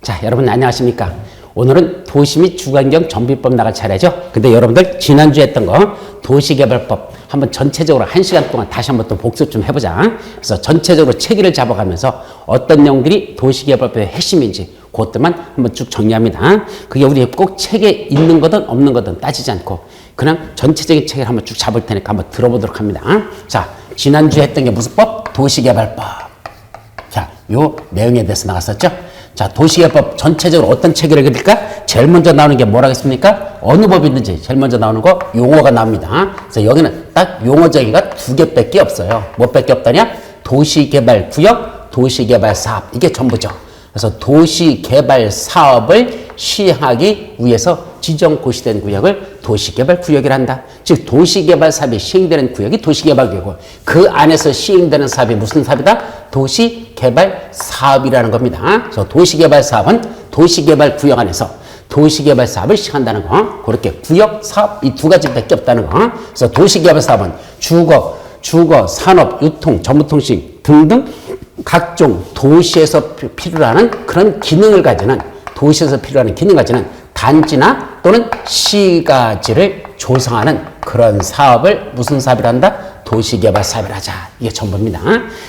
자, 여러분 안녕하십니까? 오늘은 도시 및 주거환경 정비법 나갈 차례죠. 근데 여러분들 지난주에 했던 거 도시개발법 한번 전체적으로 1시간 동안 다시 한번 또 복습 좀 해보자. 그래서 전체적으로 체계를 잡아가면서 어떤 내용들이 도시개발법의 핵심인지 그것들만 한번 쭉 정리합니다. 그게 우리 꼭 책에 있는 거든 없는 거든 따지지 않고 그냥 전체적인 체계를 한번 쭉 잡을 테니까 한번 들어보도록 합니다. 자, 지난주에 했던 게 무슨 법? 도시개발법. 자, 요 내용에 대해서 나갔었죠. 자, 도시개발법 전체적으로 어떤 체계를 그릴까? 제일 먼저 나오는 게 뭐라겠습니까? 어느 법이 있는지 제일 먼저 나오는 거 용어가 나옵니다. 그래서 여기는 딱 용어 정의가 두 개밖에 없어요. 뭐밖에 없다냐? 도시개발구역, 도시개발사업 이게 전부죠. 그래서 도시개발사업을 시행하기 위해서 지정 고시된 구역을 도시개발구역이란다. 즉 도시개발사업이 시행되는 구역이 도시개발구역이고 그 안에서 시행되는 사업이 무슨 사업이다? 도시개발사업이라는 겁니다. 그래서 도시개발사업은 도시개발구역 안에서 도시개발사업을 시행한다는 거. 그렇게 구역, 사업 이 두 가지밖에 없다는 거. 그래서 도시개발사업은 주거, 산업, 유통, 정보통신 등등 각종 도시에서 필요로 하는 그런 기능을 가지는 도시에서 필요한 기능을 가지는 단지나 또는 시가지를 조성하는 그런 사업을 무슨 사업이란다? 도시개발사업이라자. 이게 전부입니다.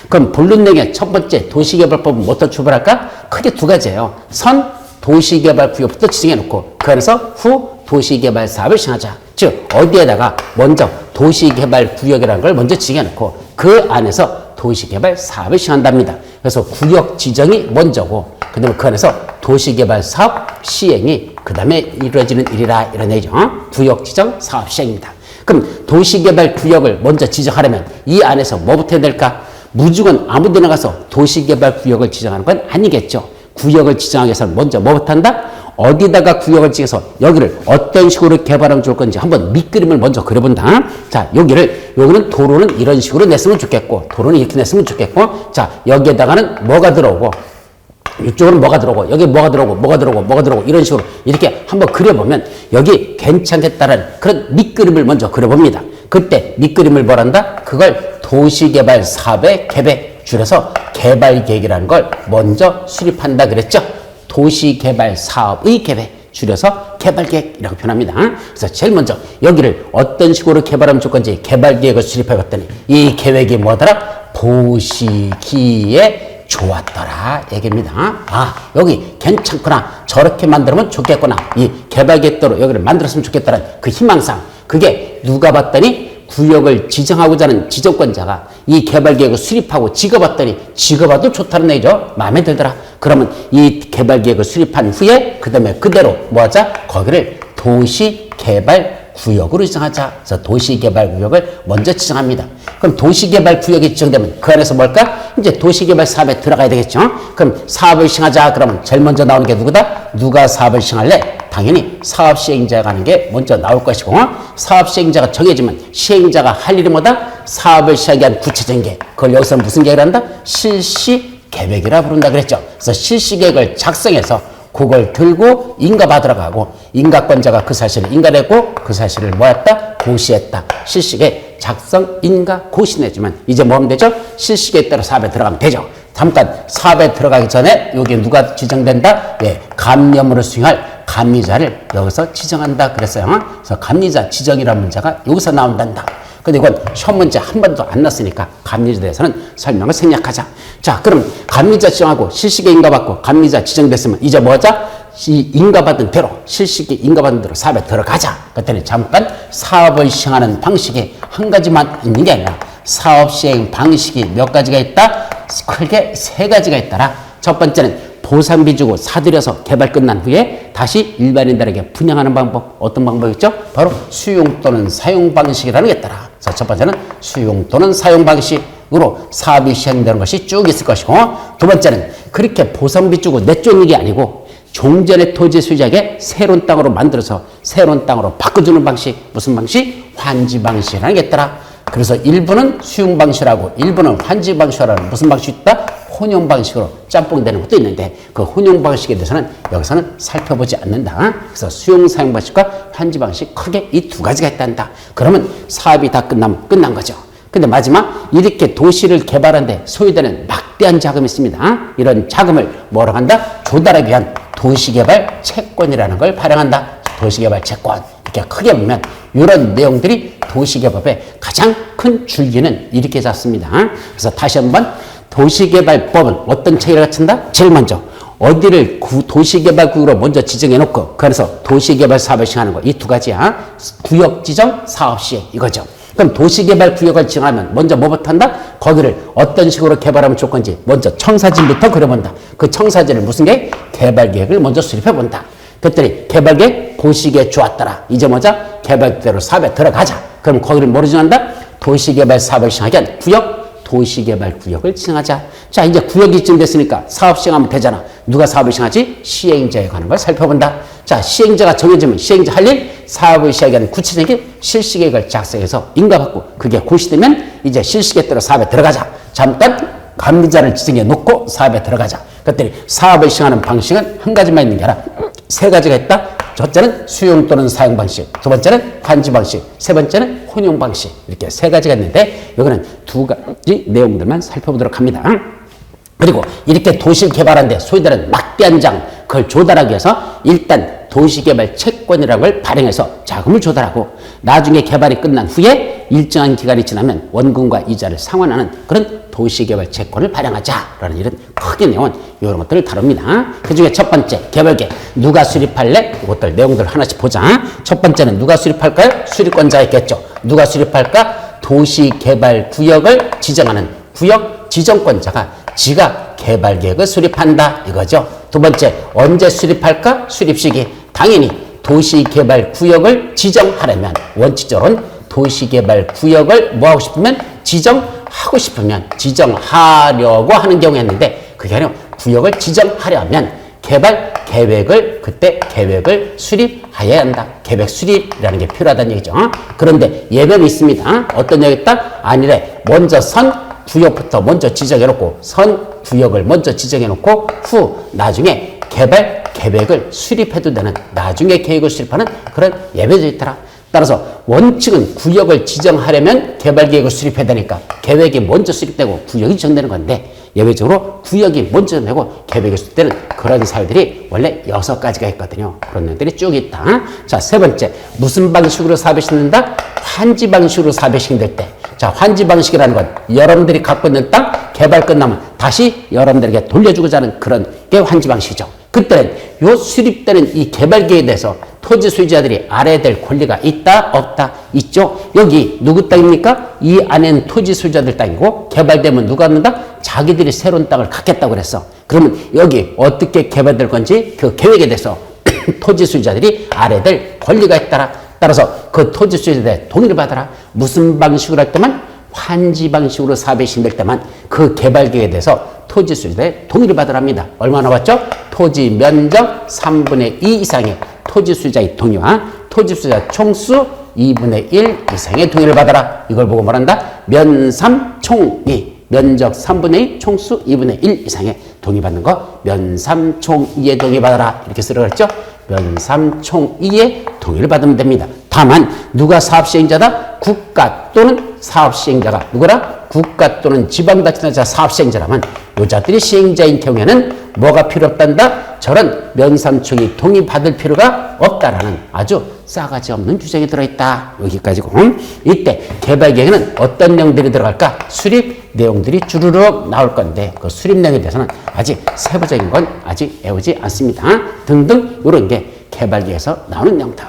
그럼 본론 내용의 첫 번째 도시개발법은 뭐부터 출발할까? 크게 두 가지예요. 선 도시개발구역부터 지정해놓고 그 안에서 후 도시개발사업을 시행하자. 즉 어디에다가 먼저 도시개발구역이라는 걸 먼저 지정해놓고 그 안에서 도시개발사업을 시행한답니다. 그래서 구역 지정이 먼저고 그 다음에 그 안에서 도시개발사업 시행이 그 다음에 이루어지는 일이라 이런 얘기죠. 구역 지정 사업 시행입니다. 그럼 도시개발구역을 먼저 지정하려면 이 안에서 뭐부터 해야 될까? 무조건 아무 데나 가서 도시개발구역을 지정하는 건 아니겠죠. 구역을 지정하기 위해서는 먼저 뭐부터 한다? 어디다가 구역을 지어서 여기를 어떤 식으로 개발하면 좋을 건지 한번 밑그림을 먼저 그려본다. 자, 여기는 도로는 이런 식으로 냈으면 좋겠고, 도로는 이렇게 냈으면 좋겠고, 자, 여기에다가는 뭐가 들어오고, 이쪽으로는 뭐가 들어오고, 여기 뭐가 들어오고, 이런 식으로 이렇게 한번 그려보면 여기 괜찮겠다는 그런 밑그림을 먼저 그려봅니다. 그때 밑그림을 뭐란다? 그걸 도시개발 사업의 계획, 줄여서 개발계획이라는 걸 먼저 수립한다 그랬죠. 도시개발 사업의 계획, 줄여서 개발계획이라고 표현합니다. 그래서 제일 먼저 여기를 어떤 식으로 개발하면 좋을 건지 개발계획을 수립해 봤더니 이 계획이 뭐더라? 보시기에 좋았더라 얘기입니다. 아, 여기 괜찮구나. 저렇게 만들면 좋겠구나. 이 개발계획대로 여기를 만들었으면 좋겠다는 그 희망상. 그게 누가 봤더니 구역을 지정하고자 하는 지정권자가 이 개발계획을 수립하고 찍어봤더니 찍어봐도 좋다는 얘기죠. 마음에 들더라. 그러면 이 개발계획을 수립한 후에 그 다음에 그대로 뭐하자? 거기를 도시개발구역으로 지정하자. 그래서 도시개발구역을 먼저 지정합니다. 그럼 도시개발구역이 지정되면 그 안에서 뭘까? 이제 도시개발 사업에 들어가야 되겠죠. 그럼 사업을 시행하자. 그러면 제일 먼저 나오는 게 누구다? 누가 사업을 시행할래? 당연히 사업 시행자가 하는 게 먼저 나올 것이고 사업 시행자가 정해지면 시행자가 할 일이 뭐다? 사업을 시행하기 위한 구체적인 계획. 그걸 여기서 무슨 계획을 한다? 실시계획이라 부른다 그랬죠. 그래서 실시계획을 작성해서 그걸 들고 인가받으러 가고 인가권자가 그 사실을 인가냈고 그 사실을 뭐했다? 고시했다. 실시계획 작성, 인가, 고시내지만 이제 뭐 하면 되죠? 실시계획 대로 사업에 들어가면 되죠. 잠깐 사업에 들어가기 전에 여기 누가 지정된다? 예, 감염으로 수행할 감리자를 여기서 지정한다 그랬어요. 그래서 감리자 지정이라는 문제가 여기서 나온단다. 근데 이건 시험 문제 한 번도 안 났으니까 감리자에 대해서는 설명을 생략하자. 자, 그럼 감리자 지정하고 실시계 인가받고 감리자 지정됐으면 이제 뭐하자? 이 인가받은 대로 실시계 인가받은 대로 사업에 들어가자. 그랬더니 잠깐 사업을 시행하는 방식이 한 가지만 있는 게 아니라 사업 시행 방식이 몇 가지가 있다? 크게 세 가지가 있더라. 첫 번째는 보상비 주고 사들여서 개발 끝난 후에 다시 일반인들에게 분양하는 방법. 어떤 방법이죠? 바로 수용 또는 사용 방식이라는 게 있더라. 그래서 첫 번째는 수용 또는 사용 방식으로 사업이 시행되는 것이 쭉 있을 것이고 두 번째는 그렇게 보상비 주고 내쫓는 게 아니고 종전의 토지 소유자에게 새로운 땅으로 만들어서 새로운 땅으로 바꿔주는 방식. 무슨 방식? 환지 방식이라는 게 있더라. 그래서 일부는 수용 방식이라고 일부는 환지 방식이라는 무슨 방식이 있다? 혼용 방식으로 짬뽕되는 것도 있는데 그 혼용 방식에 대해서는 여기서는 살펴보지 않는다. 그래서 수용 사용 방식과 환지 방식 크게 이 두 가지가 있단다. 그러면 사업이 다 끝나면 끝난 거죠. 근데 마지막 이렇게 도시를 개발하는데 소요되는 막대한 자금이 있습니다. 이런 자금을 뭐라고 한다? 조달하기 위한 도시개발 채권이라는 걸 발행한다. 도시개발 채권. 이렇게 크게 보면 이런 내용들이 도시개발의 가장 큰 줄기는 이렇게 잡습니다. 그래서 다시 한번 도시개발법은 어떤 체계를 갖춘다? 제일 먼저 어디를 도시개발구역으로 먼저 지정해 놓고 그 안에서 도시개발 사업을 시행하는 거 이 두 가지야. 구역 지정, 사업 시행 이거죠. 그럼 도시개발구역을 지정하면 먼저 뭐부터 한다? 거기를 어떤 식으로 개발하면 좋을 건지 먼저 청사진부터 그려본다. 그 청사진을 무슨 계획? 개발계획을 먼저 수립해본다. 그랬더니 개발계획 보시기에 좋았더라. 이제 뭐자? 개발대로 사업에 들어가자. 그럼 거기를 뭐로 지정한다? 도시개발 사업을 시행하기 위한 구역, 도시개발구역을 지정하자. 자, 이제 구역이 지정됐으니까 사업 시행하면 되잖아. 누가 사업을 시행하지? 시행자에 관한 걸 살펴본다. 자, 시행자가 정해지면 시행자 할 일, 사업을 시행하는 구체적인 실시계획을 작성해서 인가받고 그게 고시되면 이제 실시계획 대로 사업에 들어가자. 잠깐 감리자를 지정해 놓고 사업에 들어가자. 그랬더니 사업을 시행하는 방식은 한 가지만 있는 게 아니라 세 가지가 있다. 첫째는 수용 또는 사용 방식, 두 번째는 환지 방식, 세 번째는 혼용 방식. 이렇게 세 가지가 있는데 여기는 두 가지 내용들만 살펴보도록 합니다. 그리고 이렇게 도시를 개발하는데 소위들은 막대한 장 그걸 조달하기 위해서 일단 도시개발 채권이라는 걸 발행해서 자금을 조달하고 나중에 개발이 끝난 후에 일정한 기간이 지나면 원금과 이자를 상환하는 그런 도시개발 채권을 발행하자라는 이런 크게 내용은 이런 것들을 다룹니다. 그 중에 첫 번째 개발계획 누가 수립할래? 이것들 내용들 하나씩 보자. 첫 번째는 누가 수립할까요? 수립권자가 있겠죠. 누가 수립할까? 도시개발구역을 지정하는 구역 지정권자가 지가 개발계획을 수립한다 이거죠. 두 번째 언제 수립할까? 수립시기. 당연히 도시개발구역을 지정하려면 원칙적으로는 도시개발구역을 뭐하고 싶으면 지정하고 싶으면 지정하려고 하는 경우였는데 그게 아니라 구역을 지정하려면 개발 계획을 그때 계획을 수립해야 한다. 계획 수립이라는 게 필요하다는 얘기죠. 그런데 예외는 있습니다. 어떤 얘기 있다? 아니래. 먼저 구역부터 먼저 지정해놓고 구역을 먼저 지정해놓고 후 나중에 개발 계획을 수립해도 되는 나중에 계획을 수립하는 그런 예외도 있더라. 따라서 원칙은 구역을 지정하려면 개발 계획을 수립해야 되니까 계획이 먼저 수립되고 구역이 지정되는 건데 예외적으로 구역이 먼저 되고 계획이 수립되는 그런 사유들이 원래 6가지가 있거든요. 그런 것들이 쭉 있다. 자, 세 번째 무슨 방식으로 사업이 시행된다? 환지 방식으로 사업이 시행될 때. 자, 환지 방식이라는 건 여러분들이 갖고 있는 땅 개발 끝나면 다시 여러분들에게 돌려주고자 하는 그런 게 환지 방식이죠. 그때는 요 수립되는 이 개발 계획에 대해서 토지 소유자들이 알아야 될 권리가 있다 없다 있죠. 여기 누구 땅입니까? 이 안에는 토지 소유자들 땅이고 개발되면 누가 갖는다? 자기들이 새로운 땅을 갖겠다고 그랬어. 그러면 여기 어떻게 개발될 건지 그 계획에 대해서 토지 소유자들이 알아야 될 권리가 있다라. 따라서 그 토지 소유자들의 동의를 받아라. 무슨 방식으로 할 때만? 환지 방식으로 사업이 시행될 때만 그 개발 계획에 대해서 토지 소유자의 동의를 받으라 합니다. 얼마나 받죠? 토지 면적 3분의 2 이상의 토지 소유자의 동의와 토지 소유자 총수 2분의 1 이상의 동의를 받아라. 이걸 보고 말한다. 면삼총이 면적 3분의 2 총수 2분의 1 이상의 동의받는 거 면삼총이의 동의받아라. 이렇게 쓰라고 했죠. 면삼총이의 동의를 받으면 됩니다. 다만 누가 사업시행자다? 국가 또는 사업시행자가 누구라? 국가 또는 지방자치단체 사업시행자라면 요자들이 시행자인 경우에는 뭐가 필요 없단다? 저런 면삼총이 동의받을 필요가 없다라는 아주 싸가지 없는 규정이 들어있다. 여기까지고 이때 개발계획에는 어떤 내용들이 들어갈까? 수립 내용들이 주르륵 나올 건데 그 수립 내용에 대해서는 아직 세부적인 건 아직 외우지 않습니다. 등등 이런 게 개발계획에서 나오는 내용들.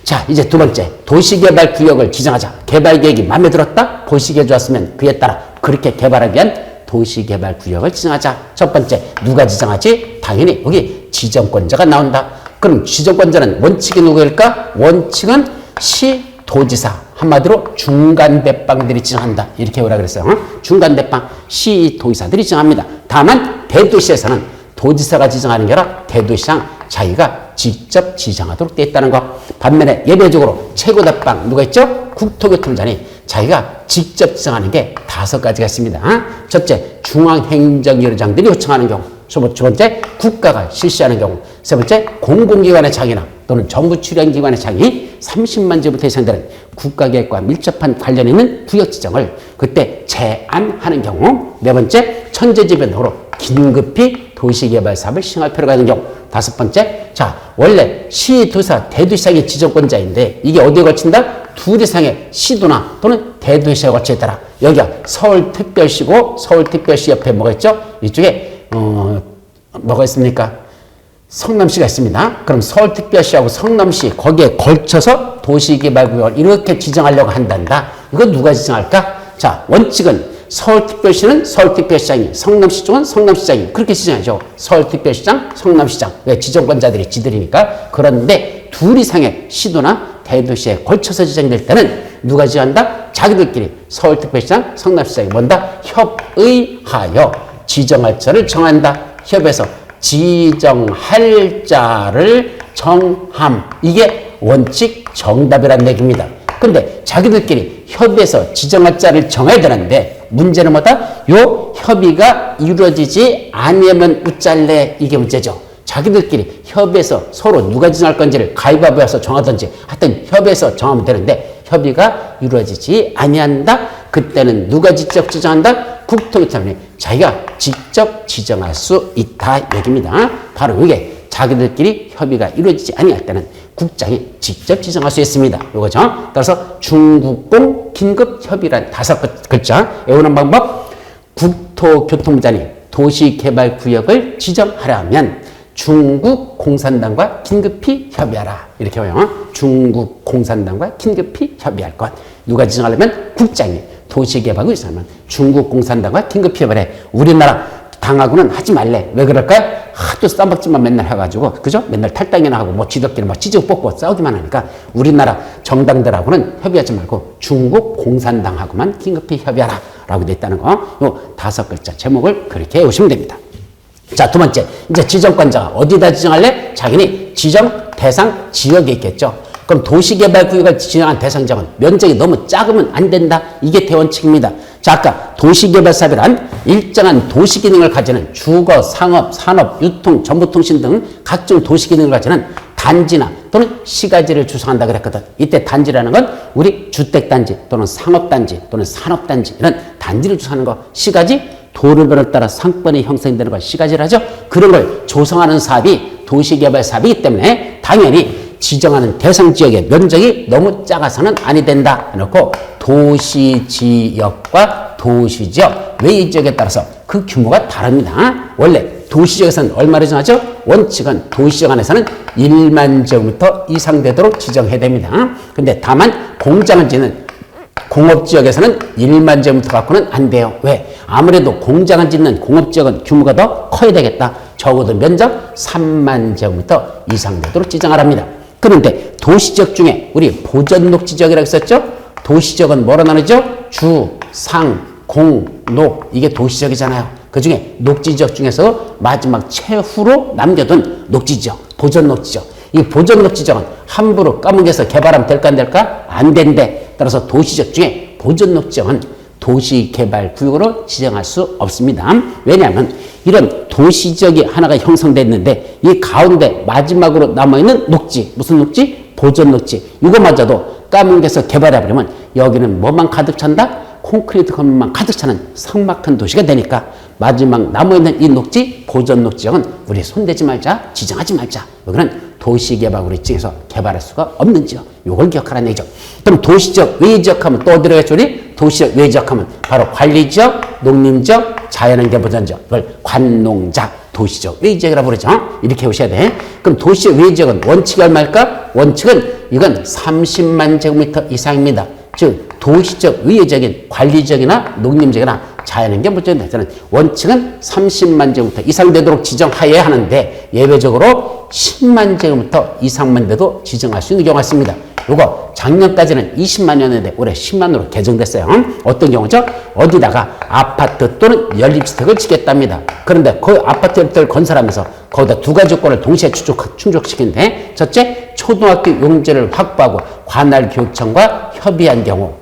자, 이제 두 번째 도시개발 구역을 지정하자. 개발계획이 마음에 들었다? 보시기에 좋았으면 그에 따라 그렇게 개발하기 위한 도시개발 구역을 지정하자. 첫 번째 누가 지정하지? 당연히 여기 지정권자가 나온다. 그럼 지정권자는 원칙이 누구일까? 원칙은 시도지사. 한마디로 중간대빵들이 지정한다. 이렇게 오라 그랬어요. 중간대빵 시도지사들이 지정합니다. 다만 대도시에서는 도지사가 지정하는 게 아니라 대도시장 자기가 직접 지정하도록 되어 있다는 것. 반면에 예외적으로 최고대빵 누가 있죠? 국토교통부장이 자기가 직접 지정하는 게 5가지가 있습니다. 첫째, 중앙행정위원장들이 요청하는 경우. 두 번째, 국가가 실시하는 경우. 세 번째, 공공기관의 장이나 또는 정부 출연기관의 장이 30만 제부터 예상되는 국가계획과 밀접한 관련 있는 구역 지정을 그때 제안하는 경우. 네 번째, 천재지변으로 긴급히 도시개발 사업을 시행할 필요가 있는 경우. 다섯 번째, 자, 원래 시도사, 대도시장의 지정권자인데 이게 어디에 걸친다? 둘 이상의 시도나 또는 대도시에 걸쳐 있더라. 여기가 서울특별시고 서울특별시 옆에 뭐가 있죠? 이쪽에 뭐가 있습니까? 성남시가 있습니다. 그럼 서울특별시하고 성남시 거기에 걸쳐서 도시개발구역을 이렇게 지정하려고 한단다. 이거 누가 지정할까? 자, 원칙은 서울특별시는 서울특별시장이, 성남시 쪽은 성남시장이 그렇게 지정하죠. 서울특별시장, 성남시장. 왜? 지정권자들이 지들이니까. 그런데 둘 이상의 시도나 대도시에 걸쳐서 지정될 때는 누가 지정한다? 자기들끼리 서울특별시장, 성남시장이 뭔다? 협의하여 지정할 자를 정한다. 협에서 지정할 자를 정함. 이게 원칙 정답이라는 얘기입니다. 근데 자기들끼리 협의해서 지정할 자를 정해야 되는데 문제는 뭐다? 요 협의가 이루어지지 아니하면 우짤래. 이게 문제죠. 자기들끼리 협의해서 서로 누가 지정할 건지를 가위바위보해서 정하든지 하여튼 협의해서 정하면 되는데 협의가 이루어지지 아니한다. 그때는 누가 직접 지정한다? 국토교통부는 자기가 직접 지정할 수 있다 얘기입니다. 바로 이게 자기들끼리 협의가 이루어지지 아니할 때는 국장이 직접 지정할 수 있습니다. 요거죠. 따라서 중국공 긴급협의란 다섯 글자 외우는 방법. 국토교통부장이 도시개발구역을 지정하려면 중국 공산당과 긴급히 협의하라. 이렇게 해요. 중국 공산당과 긴급히 협의할 것. 누가 지정하려면 국장이 도시개발구역을 지정하면 중국 공산당과 긴급히 협의를 해. 우리나라 당하고는 하지 말래. 왜 그럴까요? 하도 쌈박질만 맨날 해가지고, 그죠? 맨날 탈당이나 하고, 뭐 지들끼리 막 찌지고 뽑고 싸우기만 하니까 우리나라 정당들하고는 협의하지 말고 중국 공산당하고만 긴급히 협의하라. 라고 돼 있다는 거. 요 다섯 글자 제목을 그렇게 외우시면 됩니다. 자, 두 번째. 이제 지정권자가 어디다 지정할래? 자기네 지정 대상 지역에 있겠죠. 그럼 도시개발구역을 지정한 대상 지역은 면적이 너무 작으면 안 된다. 이게 대원칙입니다. 자, 아까 도시개발사업이란 일정한 도시기능을 가지는 주거, 상업, 산업, 유통, 정보통신 등 각종 도시기능을 가지는 단지나 또는 시가지를 주성한다 그랬거든. 이때 단지라는 건 우리 주택단지 또는 상업단지 또는 산업단지 이런 단지를 주성하는 거. 시가지 도로변을 따라 상권이 형성되는 걸 시가지를 하죠. 그런 걸 조성하는 사업이 도시개발 사업이기 때문에 당연히 지정하는 대상 지역의 면적이 너무 작아서는 아니 된다 해놓고 도시지역과 도시지역 외지역에 따라서 그 규모가 다릅니다. 원래 도시지역에서는 얼마를 정하죠? 원칙은 도시지역 안에서는 1만 제곱미터 이상 되도록 지정해야 됩니다. 근데 다만 공장을 짓는 공업지역에서는 1만 제곱미터 갖고는 안 돼요. 왜? 아무래도 공장을 짓는 공업지역은 규모가 더 커야 되겠다. 적어도 면적 3만 제곱미터 이상 되도록 지정하랍니다. 그런데 도시지역 중에 우리 보전녹지지역이라고 했었죠? 도시지역은 뭐로 나누죠? 주, 상, 공, 녹. 이게 도시지역이잖아요. 그 중에 녹지지역 중에서 마지막 최후로 남겨둔 녹지지역, 보전녹지지역. 이 보전녹지지역은 함부로 까먹여서 개발하면 될까 안 될까? 안 된대. 따라서 도시지역 중에 보전녹지지역은 도시개발구역으로 지정할 수 없습니다. 왜냐하면 이런 도시지역이 하나가 형성됐는데 이 가운데 마지막으로 남아있는 녹지, 무슨 녹지? 보전녹지. 이거마저도 까먹여서 개발해버리면 여기는 뭐만 가득 찬다? 콘크리트 건물만 가득 차는 삭막한 도시가 되니까 마지막 남아있는 이 녹지, 보전녹지역은 우리 손대지 말자, 지정하지 말자. 여기는 도시개발구역을 지정해서 개발할 수가 없는 지역. 이걸 기억하라는 얘기죠. 그럼 도시지역, 외지역하면 또 어디로 가죠? 우리 도시지역, 외지역하면 바로 관리지역, 농림지역, 자연환경보전지역. 이걸 관농자, 도시지역, 외지역이라고 부르죠. 이렇게 오셔야 돼. 그럼 도시지역, 외지역은 원칙이 얼마일까? 원칙은 이건 30만 제곱미터 이상입니다. 즉 도시적, 외지적인 관리지역이나 농림지역이나 자연환경보전지역에서는 원칙은 30만 제곱미터 이상 되도록 지정하여야 하는데 예외적으로 10만 제곱미터 이상만 돼도 지정할 수 있는 경우가 있습니다. 요거 작년까지는 20만이었는데 올해 10만으로 개정됐어요. 어떤 경우죠? 어디다가 아파트 또는 연립주택을 짓겠답니다. 그런데 그 아파트 연립주택을 건설하면서 거기다 두 가지 조건을 동시에 충족시키는데 첫째, 초등학교 용지를 확보하고 관할교육청과 협의한 경우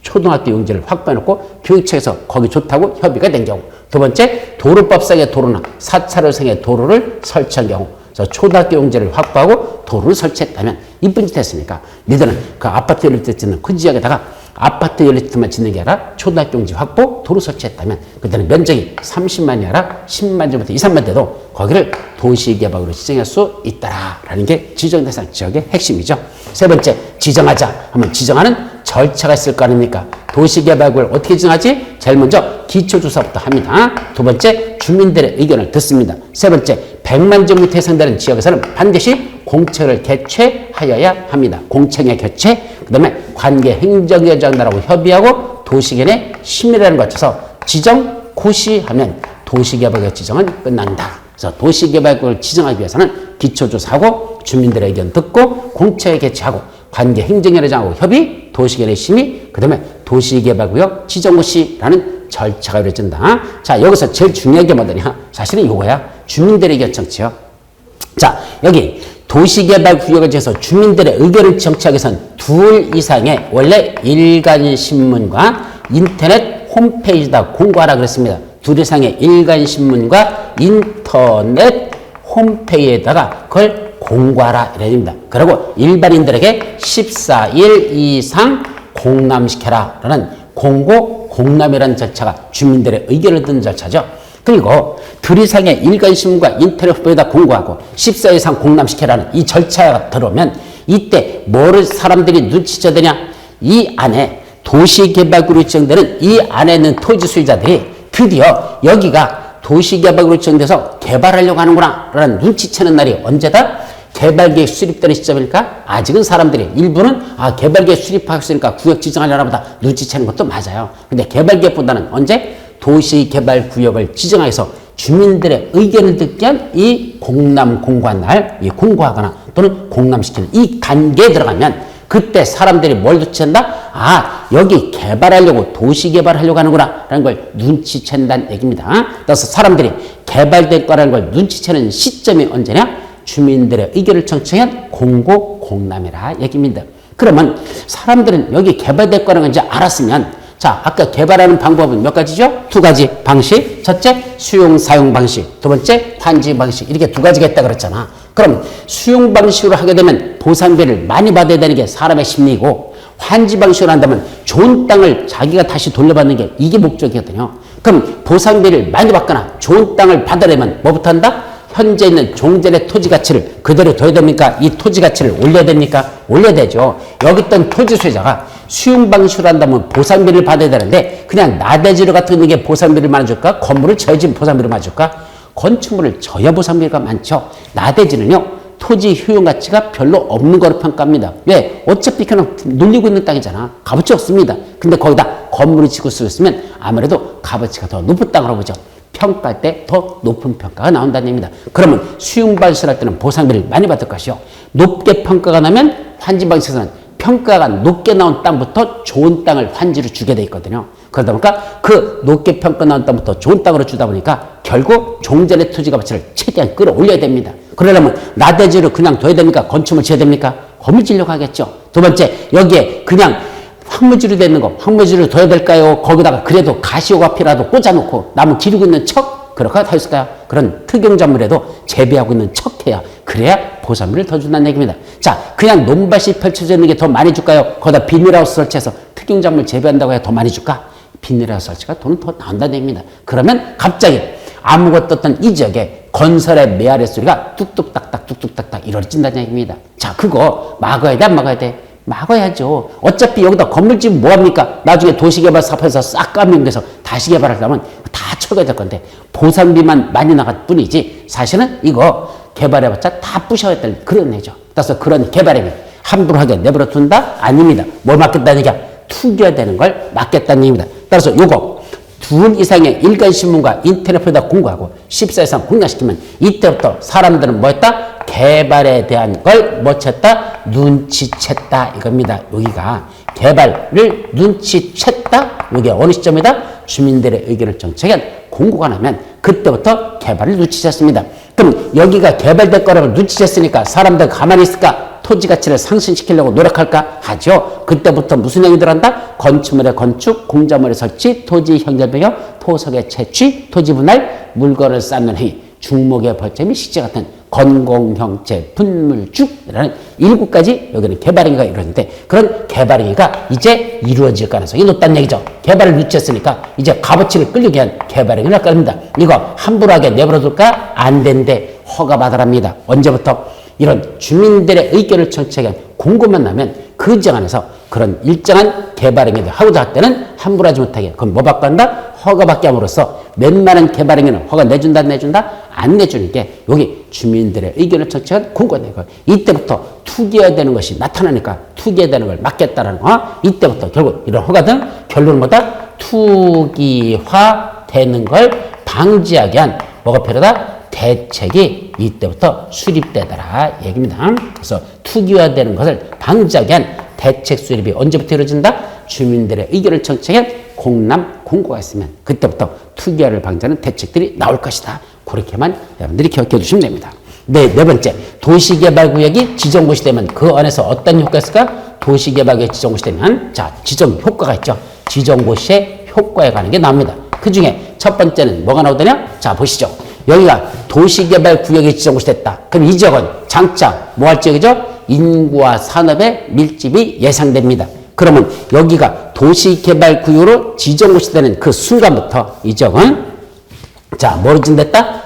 초등학교 용지를 확보해놓고 교육청에서 거기 좋다고 협의가 된 경우. 두 번째, 도로법상의 도로나 4차로상의 도로를 설치한 경우. 그래서 초등학교 용지를 확보하고 도로를 설치했다면 이쁜 짓 했으니까 니들은 그 아파트 연립주택 짓는 그 지역에다가 아파트 연립주택만 짓는 게 아니라 초등학교 용지 확보, 도로 설치했다면 그때는 면적이 30만이 아니라 10만 제곱미터 2, 3만 돼도 거기를 도시개발구로 지정할 수 있다라는 게 지정 대상 지역의 핵심이죠. 세 번째, 지정하자 하면 지정하는 절차가 있을 거 아닙니까? 도시개발구를 어떻게 지정하지? 제일 먼저 기초조사부터 합니다. 두 번째, 주민들의 의견을 듣습니다. 세 번째, 100만 제곱미터 해당되는 지역에서는 반드시 공청회를 개최하여야 합니다. 공청회 개최, 그 다음에 관계 행정위원장들하고 협의하고 도시계획 심의라는 걸 거쳐서 지정, 고시하면 도시개발구역 지정은 끝난다. 그래서 도시개발구를 지정하기 위해서는 기초조사하고 주민들의 의견 듣고 공청회 개최하고 관계 행정위원장하고 협의, 도시계획 심의, 그 다음에 도시개발구역 지정고시라는 절차가 이루어진다. 자, 여기서 제일 중요한 게 뭐냐? 사실은 이거야. 주민들의 의견 청취요. 자, 여기 도시개발구역을 지어서 주민들의 의견을 청취하기 위해서는 둘 이상의 원래 일간신문과 인터넷 홈페이지에다 공고하라 그랬습니다. 둘 이상의 일간신문과 인터넷 홈페이지에다가 그걸 공고하라 이래야 됩니다. 그리고 일반인들에게 14일 이상 공람시켜라 라는 공고, 공람이라는 절차가 주민들의 의견을 듣는 절차죠. 그리고 둘 이상의 일간신문과 인터넷 홈페이지에다 공고하고 14일 이상 공람시켜라는 이 절차가 들어오면 이때 뭐를 사람들이 눈치채야 되냐? 이 안에 도시개발구로 지정되는 이 안에 있는 토지 소유자들이 드디어 여기가 도시개발구로 지정돼서 개발하려고 하는구나 라는 눈치채는 날이 언제다? 개발계획 수립되는 시점일까? 아직은 사람들이 일부는 개발계획 수립하고 있으니까 구역 지정하려나 보다 눈치채는 것도 맞아요. 근데 개발계획보다는 언제? 도시개발구역을 지정해서 주민들의 의견을 듣기 위한 이 공람 공고한 날, 이 공고하거나 또는 공람시키는 이 단계에 들어가면 그때 사람들이 뭘 눈치챈다? 여기 개발하려고 도시개발하려고 하는구나 라는 걸 눈치챈다는 얘기입니다. 그래서 사람들이 개발될 거라는 걸 눈치채는 시점이 언제냐? 주민들의 의견을 청취한 공고, 공람이라 얘기입니다. 그러면 사람들은 여기 개발될 거라는 걸 이제 알았으면 자, 아까 개발하는 방법은 몇 가지죠? 두 가지 방식. 첫째, 수용, 사용 방식. 두 번째, 환지 방식. 이렇게 두 가지가 있다 그랬잖아. 그럼 수용 방식으로 하게 되면 보상비를 많이 받아야 되는 게 사람의 심리고 환지 방식으로 한다면 좋은 땅을 자기가 다시 돌려받는 게 이게 목적이거든요. 그럼 보상비를 많이 받거나 좋은 땅을 받으려면 뭐부터 한다? 현재 있는 종전의 토지 가치를 그대로 둬야 됩니까? 이 토지 가치를 올려야 됩니까? 올려야 되죠. 여기 있던 토지 소유자가 수용 방식으로 한다면 보상비를 받아야 되는데 그냥 나대지로 같은 게 보상비를 많이 줄까? 건물을 져야지 보상비를 많이 줄까? 건축물을 져야 보상비가 많죠. 나대지는요. 토지 효용 가치가 별로 없는 거로 평가합니다. 왜? 어차피 그냥 놀리고 있는 땅이잖아. 값어치 없습니다. 근데 거기다 건물을 짓고 쓰고 있으면 아무래도 값어치가 더 높은 땅으로 보죠. 평가할 때 더 높은 평가가 나온다는 얘기입니다. 그러면 수용 방식을 할 때는 보상비를 많이 받을 것이요. 높게 평가가 나면 환지 방식에서는 평가가 높게 나온 땅부터 좋은 땅을 환지로 주게 돼 있거든요. 그러다 보니까 그 높게 평가 나온 땅부터 좋은 땅으로 주다 보니까 결국 종전의 토지 가치를 최대한 끌어올려야 됩니다. 그러려면 나대지를 그냥 둬야 됩니까? 건축물 지어야 됩니까? 건물 지으려고 하겠죠. 두 번째, 여기에 그냥 황무지로 되는 거, 황무지로 둬야 될까요? 거기다가 그래도 가시오가피라도 꽂아놓고 나무 기르고 있는 척? 그렇게 다 있을까요? 그런 특용작물에도 재배하고 있는 척해야 그래야 보상비를 더 준다는 얘기입니다. 자, 그냥 논밭이 펼쳐져 있는 게 더 많이 줄까요? 거기다 비닐하우스 설치해서 특용작물 재배한다고 해야 더 많이 줄까? 비닐하우스 설치가 돈은 더 나온다는 얘기입니다. 그러면 갑자기 아무것도 없던 이 지역에 건설의 메아리 소리가 뚝뚝딱딱 뚝뚝딱딱 이루어진다는 얘기입니다. 자, 그거 막아야 돼, 안 막아야 돼? 막아야죠. 어차피 여기다 건물 지으면 뭐합니까? 나중에 도시개발 사업에서 싹 감면돼서 다시 개발하려면 다 철거해야 될 건데 보상비만 많이 나갈 뿐이지 사실은 이거 개발해봤자 다 부셔야 될 그런 애죠. 그래서 그런 개발행위 함부로 하게 내버려 둔다? 아닙니다. 뭘 막겠다는 얘기야? 투기해야 되는 걸 막겠다는 얘기입니다. 따라서 요거 둘 이상의 일간신문과 인터넷에다 공고하고 14 이상 공략시키면 이때부터 사람들은 뭐 했다? 개발에 대한 걸 뭐 챘다? 눈치챘다 이겁니다. 여기가 개발을 눈치챘다. 이게 어느 시점이다? 주민들의 의견을 정책한 공고가 나면 그때부터 개발을 눈치챘습니다. 그럼 여기가 개발될 거라고 눈치챘으니까 사람들 가만히 있을까? 토지 가치를 상승시키려고 노력할까? 하죠. 그때부터 무슨 행위들 한다? 건축물의 건축, 공작물의 설치, 토지 형절 변경, 토석의 채취, 토지 분할, 물건을 쌓는 행위, 중목의 벌점 및 식재 같은 건공형체, 분물죽이라는 7가지 여기는 개발행위가 이루어지는데 그런 개발행위가 이제 이루어질 가능성이 높다는 얘기죠. 개발을 늦췄으니까 이제 값어치를 끌기 위한 개발행위를 할 겁니다. 이거 함부로 하게 내버려둘까? 안 된대. 허가받으랍니다. 언제부터? 이런 주민들의 의견을 청취하기 위한 공고만 나면 그 지역 안에서 그런 일정한 개발행위를 하고자 할 때는 함부로 하지 못하게 그럼 뭐 받고 한다? 허가받게 함으로써 웬만한 개발행위는 허가 내준다 안 내준다? 안 내주는 게 여기 주민들의 의견을 청취한 공고가 되고 이때부터 투기화되는 것이 나타나니까 투기화되는 걸 막겠다라는 거 이때부터 결국 이런 허가든 결론은 뭐다? 투기화되는 걸 방지하기 위한 뭐가 필요하다? 대책이 이때부터 수립되더라 얘기입니다. 그래서 투기화되는 것을 방지하기 위한 대책 수립이 언제부터 이루어진다? 주민들의 의견을 청취한 공람 공고가 있으면 그때부터 투기화를 방지하는 대책들이 나올 것이다. 그렇게만 여러분들이 기억해 주시면 됩니다. 네 번째, 도시개발구역이 지정고시 되면 그 안에서 어떤 효과가 있을까? 도시개발구역이 지정고시 되면 자 지정 효과가 있죠. 지정고시의 효과에 관한 게 나옵니다. 그 중에 첫 번째는 뭐가 나오더냐? 자 보시죠. 여기가 도시개발구역이 지정고시 됐다. 그럼 이 지역은 장차 뭐 할 지역이죠? 인구와 산업의 밀집이 예상됩니다. 그러면 여기가 도시개발구역으로 지정고시 되는 그 순간부터 이 지역은 자 뭐로 지정됐다?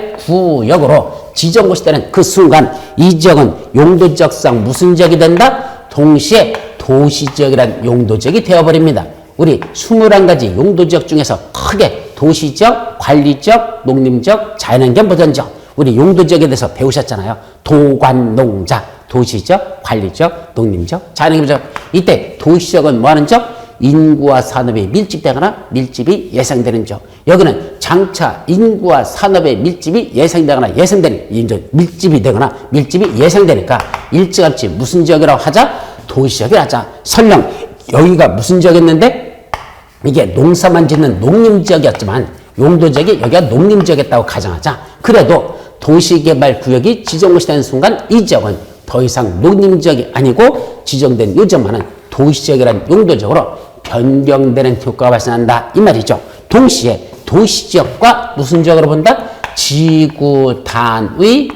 도시개발구역으로 지정고시 되는 그 순간 이 지역은 용도지역상 무슨 지역이 된다? 동시에 도시지역이란 용도지역이 되어버립니다. 우리 21가지 용도지역 중에서 크게 도시지역, 관리지역, 농림지역, 자연환경 보전지역 우리 용도지역에 대해서 배우셨잖아요. 도관농자, 도시지역, 관리지역, 농림지역, 자연환경 보전지역 이때 도시지역은 뭐하는 지역? 인구와 산업이 밀집되거나 밀집이 예상되는 지역. 여기는 장차 인구와 산업의 밀집이 예상되거나 밀집이 되거나 밀집이 예상되니까 일찌감치 무슨 지역이라고 하자? 도시지역이라고 하자. 설령 여기가 무슨 지역이었는데 이게 농사만 짓는 농림지역이었지만 용도지역이 여기가 농림지역이었다고 가정하자. 그래도 도시개발구역이 지정고시 되는 순간 이 지역은 더 이상 농림지역이 아니고 지정된 요즘만은 도시지역이라는 용도적으로 변경되는 효과가 발생한다 이 말이죠. 동시에 도시지역과 무슨 지역으로 본다? 지구단위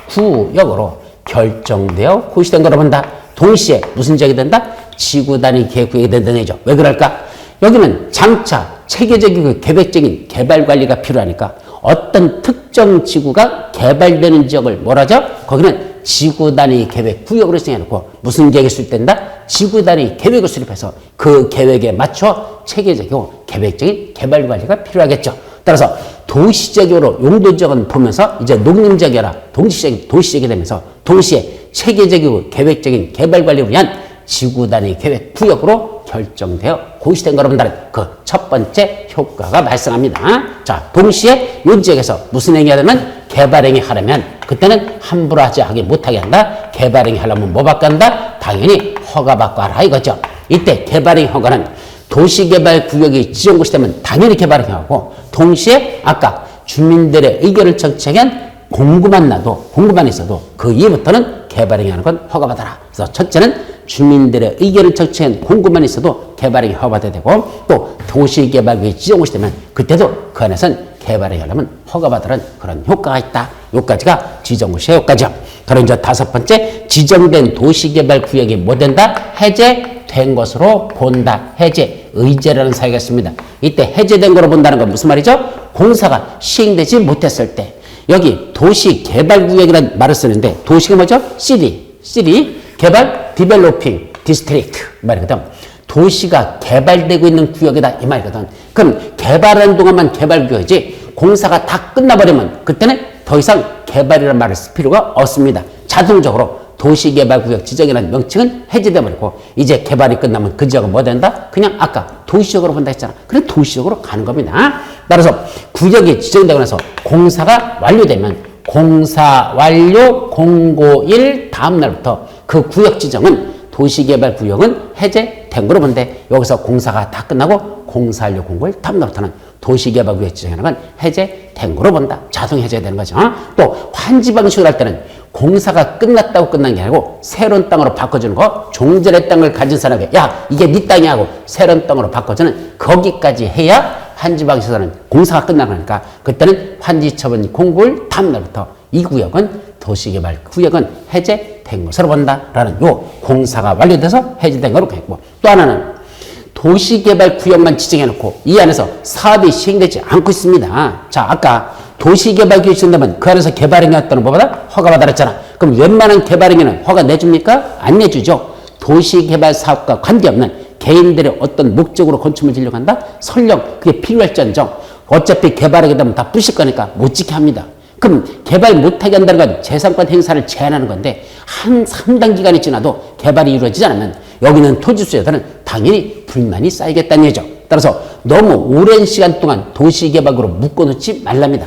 계획구역으로 결정되어 고시된 거로 본다. 동시에 무슨 지역이 된다? 지구단위 계획구역이 된다는 얘기죠. 왜 그럴까? 여기는 장차 체계적이고 계획적인 개발관리가 필요하니까 어떤 특정 지구가 개발되는 지역을 뭐라죠? 거기는 지구단위 계획구역으로 정해놓고 무슨 계획이 수립된다? 지구단위 계획을 수립해서 그 계획에 맞춰 체계적이고 계획적인 개발관리가 필요하겠죠. 따라서 도시적으로 용도지역은 보면서 이제 농림지역이라 도시지역이 되면서 동시에 체계적이고 계획적인 개발관리를 위한 지구단위 계획구역으로 결정되어 고시된 거로 본다는 그 첫 번째 효과가 발생합니다. 자, 동시에 이 지역에서 무슨 행위 하려면 개발행위 하려면 그때는 함부로 하기 못하게 한다. 개발행위 하려면 뭐 받고 한다? 당연히 허가받고 하라 이거죠. 이때 개발행위 허가는 도시개발구역이 지정고시 되면 당연히 개발행위 하고 동시에 아까 주민들의 의견을 청취하기 위한 공구만 있어도 그 이후부터는 개발행위 하는 건 허가받아라. 그래서 첫째는 주민들의 의견을 청취한 공구만 있어도 개발행위 허가받아야 되고 또 도시개발구역이 지정고시 되면 그때도 그 안에서는 개발행위 하려면 허가받으라는 그런 효과가 있다. 요까지가 지정고시의 효과죠. 그럼 이제 다섯 번째 지정된 도시개발구역이 뭐 된다? 해제된 것으로 본다. 의제라는 사유가 있습니다. 이때 해제된 거로 본다는 건 무슨 말이죠? 공사가 시행되지 못했을 때 여기 도시개발구역이라는 말을 쓰는데 도시가 뭐죠? 시리 개발 디벨로핑 디스트릭트 말이거든. 도시가 개발되고 있는 구역이다 이 말이거든. 그럼 개발하는 동안만 개발구역이지 공사가 다 끝나버리면 그때는 더 이상 개발이라는 말을 쓸 필요가 없습니다. 자동적으로 도시개발구역 지정이라는 명칭은 해제돼 버리고 이제 개발이 끝나면 그 지역은 뭐 된다? 그냥 아까 도시적으로 본다 했잖아. 그래 도시적으로 가는 겁니다. 따라서 구역이 지정되고 나서 공사가 완료되면 공사 완료 공고일 다음 날부터 그 구역 지정은 도시개발구역은 해제된 거로 본데 여기서 공사가 다 끝나고 공사 완료 공고일 다음 날부터는 도시개발구역 지정이라는 건 해제된 거로 본다. 자동 해제되는 거죠. 또 환지 방식을 할 때는 공사가 끝났다고 끝난 게 아니고 새로운 땅으로 바꿔주는 거. 종전의 땅을 가진 사람에게 야 이게 네 땅이 하고 새로운 땅으로 바꿔주는 거기까지 해야 환지방식에서는 공사가 끝나니까 그때는 환지처분 공고일 다음 날부터 이 구역은 도시개발 구역은 해제된 것으로 본다라는 요 공사가 완료돼서 해제된 거로 했고, 또 하나는 도시개발 구역만 지정해놓고 이 안에서 사업이 시행되지 않고 있습니다. 자, 아까 도시개발 구역이 지정되면 그 안에서 개발행위 어떤 법보다 허가받아 그랬잖아. 그럼 웬만한 개발행위는 허가 내줍니까? 안 내주죠. 도시개발 사업과 관계없는 개인들의 어떤 목적으로 건축물 지으려고 한다? 설령 그게 필요할지언정 어차피 개발하게 되면 다 부실 거니까 못 지게 합니다. 그럼 개발 못하게 한다는 건 재산권 행사를 제한하는 건데 한 상당 기간이 지나도 개발이 이루어지지 않으면 여기는 토지 수요자들은 당연히 불만이 쌓이겠다는 얘기죠. 따라서 너무 오랜 시간 동안 도시개발구로 묶어놓지 말랍니다.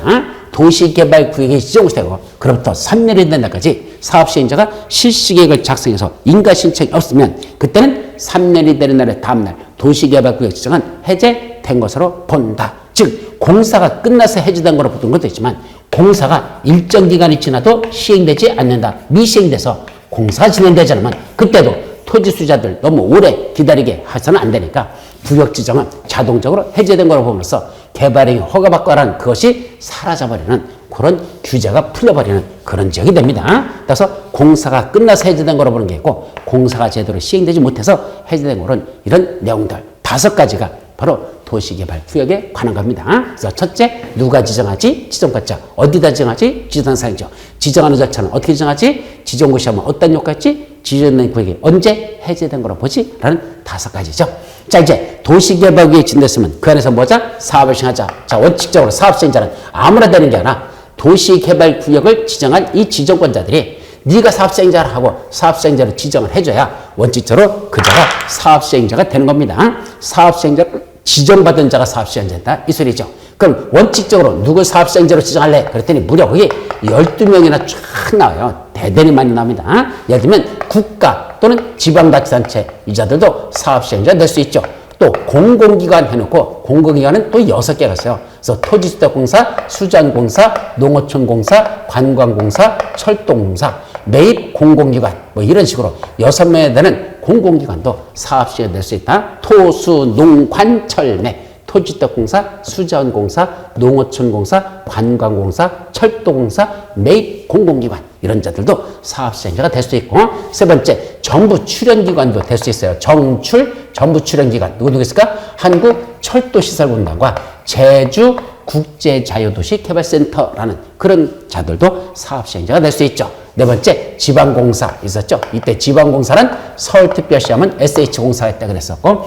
도시개발 구역이 지정되고 그로부터 3년이 된 날까지 사업시행자가 실시계획을 작성해서 인가신청이 없으면 그때는 3년이 되는 날의 다음날 도시개발구역 지정은 해제된 것으로 본다. 즉 공사가 끝나서 해제된 거로 보던 것도 있지만 공사가 일정 기간이 지나도 시행되지 않는다. 미시행돼서 공사가 진행되지 않으면 그때도 토지 수요자들 너무 오래 기다리게 해서는 안 되니까 구역 지정은 자동적으로 해제된 거로 보면서 개발행위 허가받고 하라는 그것이 사라져버리는 그런 규제가 풀려버리는 그런 지역이 됩니다. 따라서 공사가 끝나서 해제된 거로 보는 게 있고 공사가 제대로 시행되지 못해서 해제된 거는 이런 내용들 5가지가 바로 도시개발 구역에 관한 겁니다. 그래서 첫째, 누가 지정하지? 지정권자. 어디다 지정하지? 지정사항이죠. 지정하는 절차는 어떻게 지정하지? 지정고시 하면 어떤 효과가 있지? 지정된 구역이 언제 해제된 거로 보지? 라는 5가지죠. 자, 이제 도시개발구역이 지정됐으면 그 안에서 뭐자? 사업을 시행하자. 자, 원칙적으로 사업시행자는 아무나 되는 게 아니라 도시개발구역을 지정한 이 지정권자들이 네가 사업시행자를 하고 사업시행자를 지정을 해줘야 원칙적으로 그자가 사업시행자가 되는 겁니다. 사업시행자를 지정받은 자가 사업시행자다 이 소리죠. 그럼 원칙적으로 누굴 사업시행자로 지정할래? 그랬더니 무려 거기 12명이나 쫙 나와요. 대단히 많이 나옵니다. 예를 들면 국가 또는 지방자치단체 이자들도 사업시행자 될 수 있죠. 또 공공기관 해놓고 공공기관은 또 6개가 있어요. 그래서 토지주택공사, 수자원공사, 농어촌공사, 관광공사, 철도공사, 매입 공공기관 뭐 이런 식으로 6명에 되는 공공기관도 사업시행이 될 수 있다. 토수, 농, 관, 철, 매 토지주택공사, 수자원공사, 농어촌공사, 관광공사, 철도공사, 매입 공공기관 이런 자들도 사업시행자가 될 수 있고, 세 번째 정부 출연기관도 될 수 있어요. 정출, 정부 출연기관 누구 있을까? 한국철도시설공단과 제주국제자유도시개발센터라는 그런 자들도 사업시행자가 될 수 있죠. 네 번째 지방공사 있었죠. 이때 지방공사는 서울특별시 하면 SH공사가 했다 그랬었고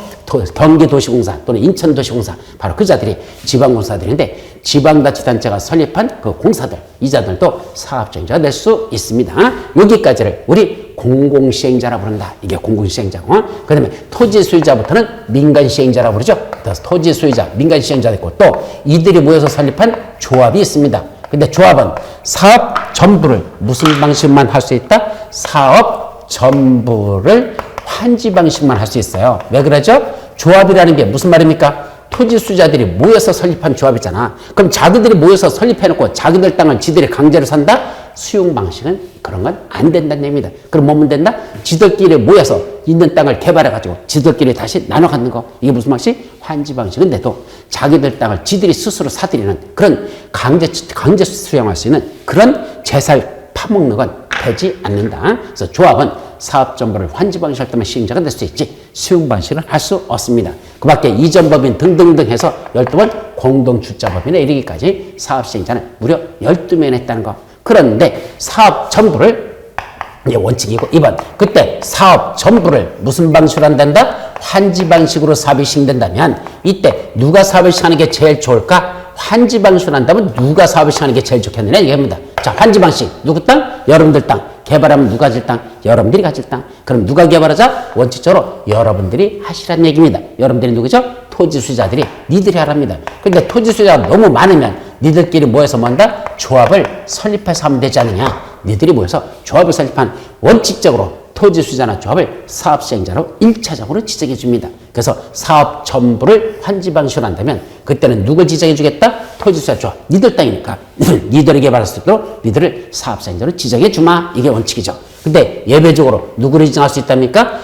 경기도시공사 또는 인천도시공사 바로 그 자들이 지방공사들인데 지방자치단체가 설립한 그 공사들 이자들도 사업시행자가 될 수 있습니다. 여기까지를 우리 공공시행자라 부른다. 이게 공공시행자고 그 다음에 토지소유자부터는 민간시행자라 부르죠. 그래서 토지소유자 민간시행자가 있고 또 이들이 모여서 설립한 조합이 있습니다. 근데 조합은 사업 전부를 무슨 방식만 할 수 있다? 사업 전부를 환지 방식만 할 수 있어요. 왜 그러죠? 조합이라는 게 무슨 말입니까? 토지 수자들이 모여서 설립한 조합이잖아. 그럼 자기들이 모여서 설립해놓고 자기들 땅을 지들이 강제로 산다? 수용 방식은 그런 건 안 된다는 얘기입니다. 그럼 뭐면 된다? 지들끼리 모여서 있는 땅을 개발해가지고 지들끼리 다시 나눠 갖는 거. 이게 무슨 방식? 환지 방식인데도 자기들 땅을 지들이 스스로 사들이는 그런 강제 수용할 수 있는 그런 재살 파먹는 건 되지 않는다. 그래서 조합은 사업 전부를 환지 방식을 때문에 시행자가 될 수 있지 수용 방식은 할 수 없습니다. 그 밖에 이전법인 등등등 해서 12번 공동주자법인에 이르기까지 사업 시행자는 무려 12명이 했다는 거. 그런데 사업 전부를 이게 원칙이고 2번 그때 사업 전부를 무슨 방식으로 한단다? 환지 방식으로 사업이 시행된다면 이때 누가 사업을 시행하는 게 제일 좋을까? 환지 방식으로 한다면 누가 사업을 시행하는 게 제일 좋겠느냐 이겁니다. 자, 환지 방식 누구 땅? 여러분들 땅. 개발하면 누가 가질 땅? 여러분들이 가질 땅. 그럼 누가 개발하자? 원칙적으로 여러분들이 하시라는 얘기입니다. 여러분들이 누구죠? 토지 수자들이 니들이 하랍니다. 근데 토지 수자가 너무 많으면 니들끼리 모여서 뭔다? 조합을 설립해서 하면 되지 않느냐? 니들이 모여서 조합을 설립한 원칙적으로 토지 수자나 조합을 사업 시행자로 1차적으로 지정해 줍니다. 그래서 사업 전부를 환지 방식으로 한다면 그때는 누굴 지정해 주겠다? 토지 수자 조합. 니들 땅이니까 니들이 개발할 수 있도록 니들을 사업 시행자로 지정해 주마. 이게 원칙이죠. 근데 예외적으로 누구를 지정할 수 있답니까?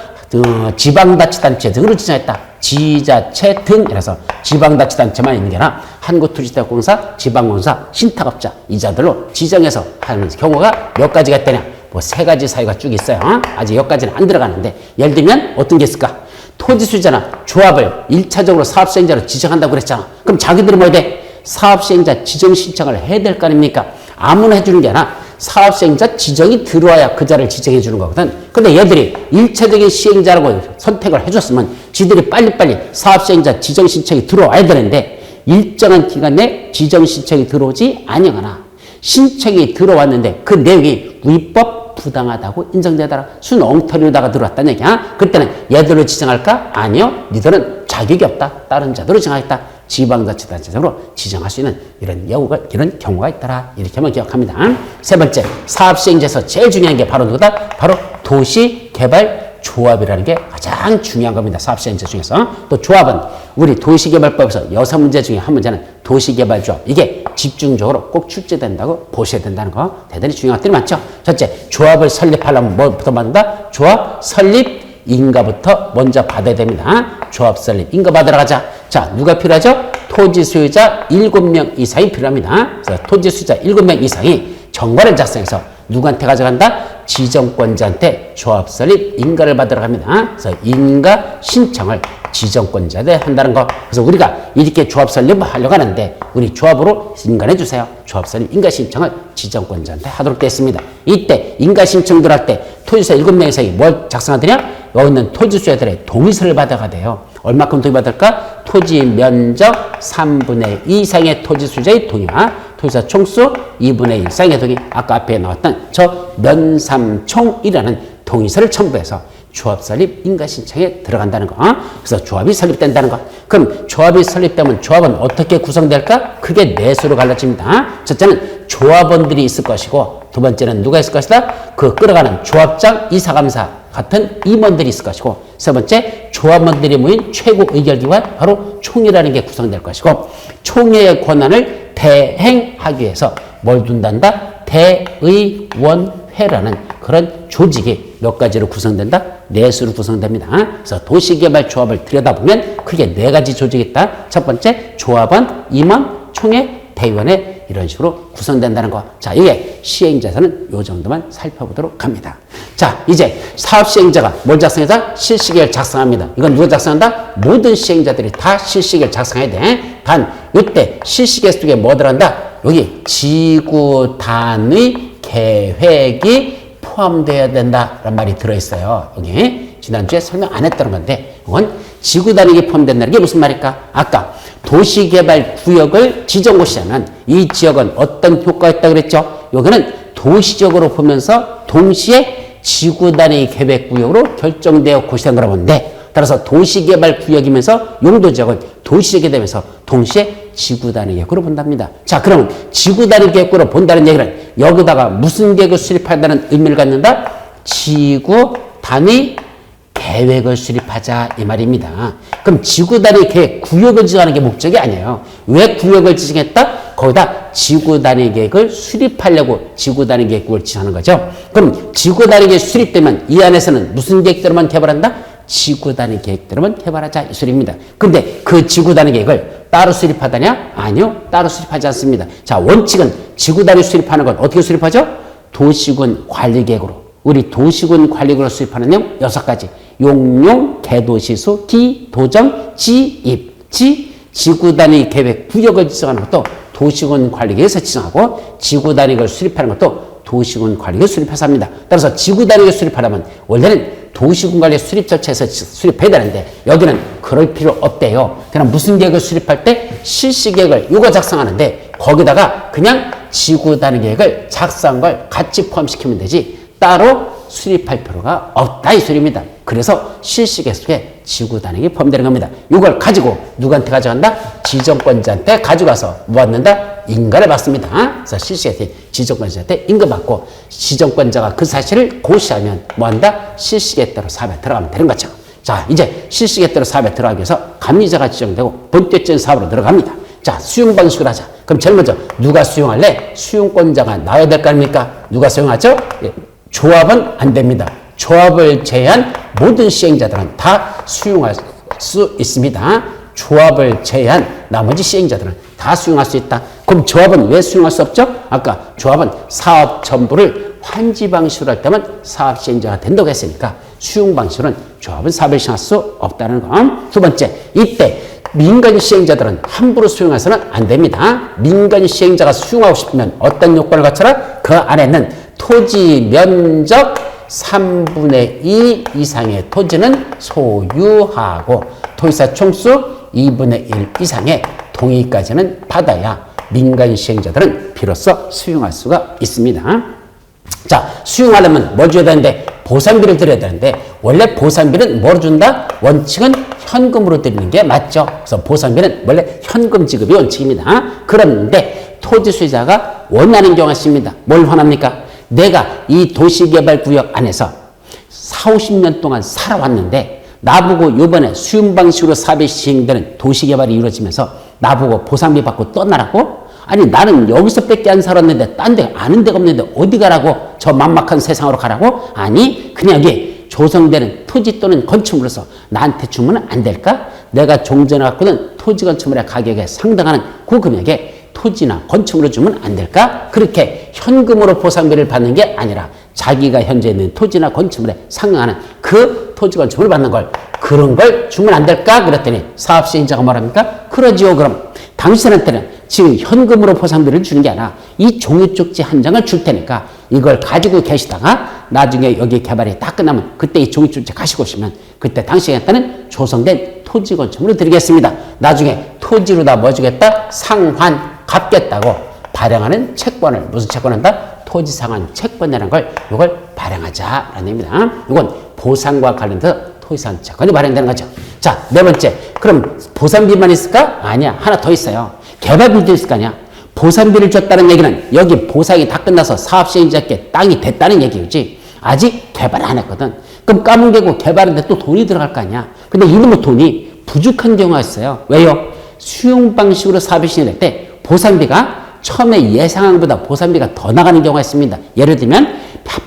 지방자치단체 등으로 지정했다. 지자체 등이라서 지방자치단체만 있는 게 아니라 한국토지대공사, 지방공사, 신탁업자 이자들로 지정해서 하는 경우가 몇 가지가 있다냐. 뭐 3가지 사유가 쭉 있어요. 아직 여기까지는 안 들어가는데 예를 들면 어떤 게 있을까? 토지수자나 조합을 1차적으로 사업시행자로 지정한다고 그랬잖아. 그럼 자기들은 뭐 돼? 사업시행자 지정 신청을 해야 될 거 아닙니까? 아무나 해주는 게 아니라 사업시행자 지정이 들어와야 그 자를 지정해 주는 거거든. 근데 얘들이 1차적인 시행자라고 선택을 해줬으면 지들이 빨리빨리 사업시행자 지정 신청이 들어와야 되는데 일정한 기간 내 지정 신청이 들어오지 아니거나 신청이 들어왔는데 그 내용이 위법 부당하다고 인정되더라. 순 엉터리로다가 들어왔다는 얘기야. 그때는 얘들로 지정할까? 아니요. 니들은 자격이 없다. 다른 자들로 지정하겠다. 지방자치단체장으로 지정할 수 있는 이런 경우가 있더라. 이렇게만 기억합니다. 3번째, 사업시행자에서 제일 중요한 게 바로 누구다? 바로 도시개발조합이라는 게 가장 중요한 겁니다. 사업시행자 중에서. 또 조합은 우리 도시개발법에서 6문제 중에 한 문제는 도시개발조합. 이게 집중적으로 꼭 출제된다고 보셔야 된다는 거 대단히 중요한 것들이 많죠. 첫째, 조합을 설립하려면 뭐부터 받는다? 조합 설립 인가부터 먼저 받아야 됩니다. 조합 설립 인가 받으러 가자. 자, 누가 필요하죠? 토지 소유자 7명 이상이 필요합니다. 그래서 토지 소유자 7명 이상이 정관을 작성해서 누구한테 가져간다? 지정권자한테 조합 설립 인가를 받으러 갑니다. 그래서 인가 신청을 지정권자한테 한다는 거. 그래서 우리가 이렇게 조합 설립을 하려고 하는데 우리 조합으로 인가해 주세요. 조합 설립 인가 신청을 지정권자한테 하도록 되어 있습니다. 이때 인가 신청 들어갈 때 토지소유자 7명 이상이 뭘 작성하더냐? 여기 있는 토지소유자들의 동의서를 받아가 돼요. 얼마큼 동의받을까? 토지 면적 3분의 2 이상의 토지소유자의 동의와 토지소유자 총수 2분의 1 이상의 동의. 아까 앞에 나왔던 저 면삼총이라는 동의서를 첨부해서 조합 설립 인가 신청에 들어간다는 거. 그래서 조합이 설립된다는 거. 그럼 조합이 설립되면 조합은 어떻게 구성될까? 크게 4수로 갈라집니다. 첫째는 조합원들이 있을 것이고, 두 번째는 누가 있을 것이다? 그 끌어가는 조합장, 이사감사 같은 임원들이 있을 것이고, 세 번째 조합원들이 모인 최고 의결기관 바로 총회라는 게 구성될 것이고, 총회의 권한을 대행하기 위해서 뭘 둔단다? 대의원회라는 그런 조직이 몇 가지로 구성된다? 4수로 구성됩니다. 그래서 도시개발조합을 들여다보면 크게 4가지 조직이 있다. 첫 번째 조합원, 임원, 총회, 대의원회 이런 식으로 구성된다는 거. 자, 이게 시행자에서는 이 정도만 살펴보도록 합니다. 자, 이제 사업시행자가 뭘 작성해서 실시계획을 작성합니다. 이건 누가 작성한다? 모든 시행자들이 다 실시계획을 작성해야 돼. 단 이때 실시계획 속에 뭐 들어간다? 여기 지구 단위 계획이 포함되어야 된다라는 말이 들어있어요. 여기 지난주에 설명 안 했던 건데 이건 지구 단위에 포함된다는 게 무슨 말일까? 아까 도시개발 구역을 지정고 시작하면 이 지역은 어떤 효과가 있다고 그랬죠? 여기는 도시적으로 보면서 동시에 지구 단위 계획 구역으로 결정되어 고시된 거라고 보는데, 따라서 도시개발 구역이면서 용도 지역은 도시적이 되면서 동시에 지구 단위 계획으로 본답니다. 자, 그러면 지구 단위 계획으로 본다는 얘기는 여기다가 무슨 계획을 수립한다는 의미를 갖는다? 지구 단위 계획을 수립하자 이 말입니다. 그럼 지구 단위 계획 구역을 지정하는 게 목적이 아니에요. 왜 구역을 지정했다? 거기다 지구 단위 계획을 수립하려고 지구 단위 계획을 지정하는 거죠. 그럼 지구 단위 계획 수립되면 이 안에서는 무슨 계획대로만 개발한다? 지구 단위 계획대로만 개발하자 이 소리입니다. 근데 그 지구 단위 계획을 따로 수립하다냐? 아니요. 따로 수립하지 않습니다. 자, 원칙은 지구 단위 수립하는 건 어떻게 수립하죠? 도시군 관리 계획으로. 우리 도시군 관리계획으로 수립하는 내용 6가지. 용용, 개도시수, 기, 도정, 지, 입. 지구 단위 계획 구역을 지정하는 것도 도시군 관리계획에서 지정하고, 지구 단위를 수립하는 것도 도시군 관리계획을 수립해서 합니다. 따라서 지구 단위를 수립하려면 원래는 도시군 관리 수립 절차에서 수립해야 되는데 여기는 그럴 필요 없대요. 그냥 무슨 계획을 수립할 때 실시계획을 이거 작성하는데 거기다가 그냥 지구 단위 계획을 작성한 걸 같이 포함시키면 되지 따로 수립할 필요가 없다 이 소리입니다. 그래서 실시계획 속에 지구 단위가 포함되는 겁니다. 이걸 가지고 누구한테 가져간다? 지정권자한테 가져가서 뭐 받는다? 인가를 받습니다. 그래서 실시계획 지정권자한테 인가받고 지정권자가 그 사실을 고시하면 뭐한다? 실시계획 대로 사업에 들어가면 되는 거죠. 자, 이제 실시계획 대로 사업에 들어가기 위해서 감리자가 지정되고 본격적인 사업으로 들어갑니다. 자, 수용 방식으로 하자. 그럼 제일 먼저 누가 수용할래? 수용권자가 나와야 될 거 아닙니까? 누가 수용하죠? 예. 조합은 안 됩니다. 조합을 제외한 모든 시행자들은 다 수용할 수 있습니다. 조합을 제외한 나머지 시행자들은 다 수용할 수 있다. 그럼 조합은 왜 수용할 수 없죠? 아까 조합은 사업 전부를 환지 방식으로 할 때만 사업 시행자가 된다고 했으니까 수용 방식으로는 조합은 사업을 시행할 수 없다는 건. 두 번째, 이때 민간 시행자들은 함부로 수용해서는 안 됩니다. 민간 시행자가 수용하고 싶으면 어떤 요건을 갖춰라? 그 안에는 토지 면적 3분의 2 이상의 토지는 소유하고 토지사 총수 2분의 1 이상의 동의까지는 받아야 민간 시행자들은 비로소 수용할 수가 있습니다. 자, 수용하려면 뭐 줘야 되는데? 보상비를 드려야 되는데, 원래 보상비는 뭐로 준다? 원칙은 현금으로 드리는 게 맞죠. 그래서 보상비는 원래 현금 지급이 원칙입니다. 그런데 토지 소유자가 원하는 경우가 있습니다. 뭘 원합니까? 내가 이 도시개발구역 안에서 40-50년 동안 살아왔는데 나보고 이번에 수용 방식으로 사업이 시행되는 도시개발이 이루어지면서 나보고 보상비 받고 떠나라고? 아니 나는 여기서 밖에 안 살았는데 딴 데 아는 데가 없는데 어디 가라고? 저 만막한 세상으로 가라고? 아니 그냥 여기 조성되는 토지 또는 건축물로서 나한테 주면 안 될까? 내가 종전에 갖고는 토지 건축물의 가격에 상당하는 그 금액에 토지나 건축물을 주면 안 될까? 그렇게 현금으로 보상비를 받는 게 아니라 자기가 현재 있는 토지나 건축물에 상응하는 그 토지 건축물을 받는 걸, 그런 걸 주면 안 될까? 그랬더니 사업시행자가 뭐랍니까? 그러지요. 그럼 당신한테는 지금 현금으로 보상비를 주는 게 아니라 이 종이쪽지 한 장을 줄 테니까 이걸 가지고 계시다가 나중에 여기 개발이 다 끝나면 그때 이 종이쪽지 가시고 오시면 그때 당신한테는 조성된 토지 건축물을 드리겠습니다. 나중에 토지로 다 뭐 주겠다? 상환 갚겠다고 발행하는 채권을, 무슨 채권을 한다? 토지 상환 채권이라는 걸, 이걸 발행하자라는 얘기입니다. 이건 보상과 관련돼서 토지 상환 채권이 발행되는 거죠. 자, 네 번째. 그럼 보상비만 있을까? 아니야. 하나 더 있어요. 개발비도 있을 거 아니야. 보상비를 줬다는 얘기는 여기 보상이 다 끝나서 사업시행자께 땅이 됐다는 얘기지. 아직 개발 안 했거든. 그럼 까문 개고 개발하는데 또 돈이 들어갈 거 아니야. 근데 이놈의 돈이 부족한 경우가 있어요. 왜요? 수용 방식으로 사업이 시행될 때 보상비가 처음에 예상한 것보다 보상비가 더 나가는 경우가 있습니다. 예를 들면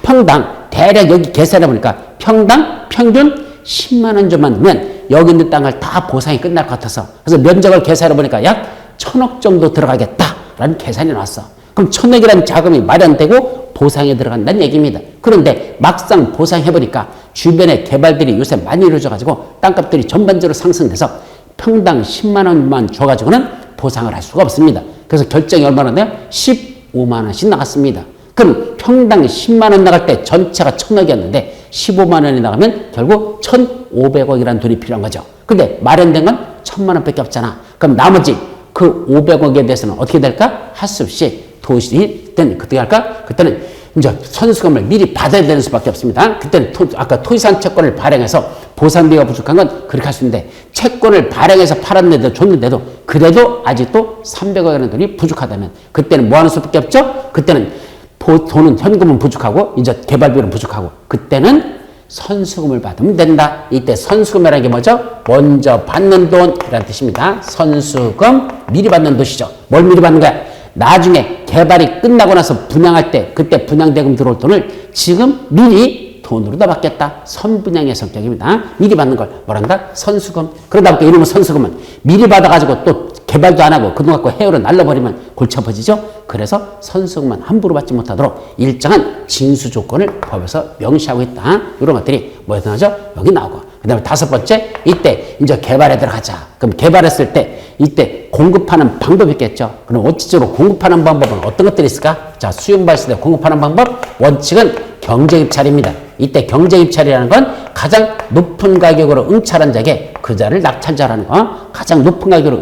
평당 대략 여기 계산해 보니까 평당 평균 10만 원 좀만 넣으면 여기 있는 땅을 다 보상이 끝날 것 같아서, 그래서 면적을 계산해 보니까 약 1,000억 정도 들어가겠다라는 계산이 나왔어. 그럼 1,000억이라는 자금이 마련되고 보상에 들어간다는 얘기입니다. 그런데 막상 보상해 보니까 주변에 개발들이 요새 많이 이루어져 가지고 땅값들이 전반적으로 상승돼서 평당 10만 원만 줘가지고는 보상을 할 수가 없습니다. 그래서 결정이 얼마나 돼요? 15만 원씩 나갔습니다. 그럼 평당 10만 원 나갈 때 전체가 1,000억이었는데 15만 원이 나가면 결국 1,500억이라는 돈이 필요한 거죠. 근데 마련된 건 1,000만 원밖에 없잖아. 그럼 나머지 그 500억에 대해서는 어떻게 될까? 할 수 없이 그때는 어떻게 할까? 그때는 이제 선수금을 미리 받아야 되는 수밖에 없습니다. 그때는 아까 토지상 채권을 발행해서 보상비가 부족한 건 그렇게 할 수 있는데, 채권을 발행해서 팔았는데도 줬는데도 그래도 아직도 300억이라는 돈이 부족하다면 그때는 뭐 하는 수밖에 없죠? 그때는 돈은 현금은 부족하고 이제 개발비는 부족하고 그때는 선수금을 받으면 된다. 이때 선수금이라는 게 뭐죠? 먼저 받는 돈이라는 뜻입니다. 선수금, 미리 받는 돈이죠. 뭘 미리 받는 거야? 나중에 개발이 끝나고 나서 분양할 때 그때 분양대금 들어올 돈을 지금 미리 돈으로 다 받겠다. 선분양의 성격입니다. 미리 받는 걸 뭐란다? 선수금. 그러다 보니까 이놈의 선수금은 미리 받아가지고 또 개발도 안 하고 그돈 갖고 해외로 날려버리면 골치 아파지죠. 그래서 선수금만 함부로 받지 못하도록 일정한 징수 조건을 법에서 명시하고 있다. 이런 것들이 뭐에 나오죠? 여기 나오고. 그 다음에 다섯 번째, 이때 이제 개발에 들어가자. 그럼 개발했을 때 이때 공급하는 방법이 있겠죠. 그럼 원칙적으로 공급하는 방법은 어떤 것들이 있을까? 자, 수용 발생 때 공급하는 방법, 원칙은 경쟁입찰입니다. 이때 경쟁입찰이라는 건 가장 높은 가격으로 응찰한 자에게 그 자를 낙찰자라는 거, 가장 높은 가격으로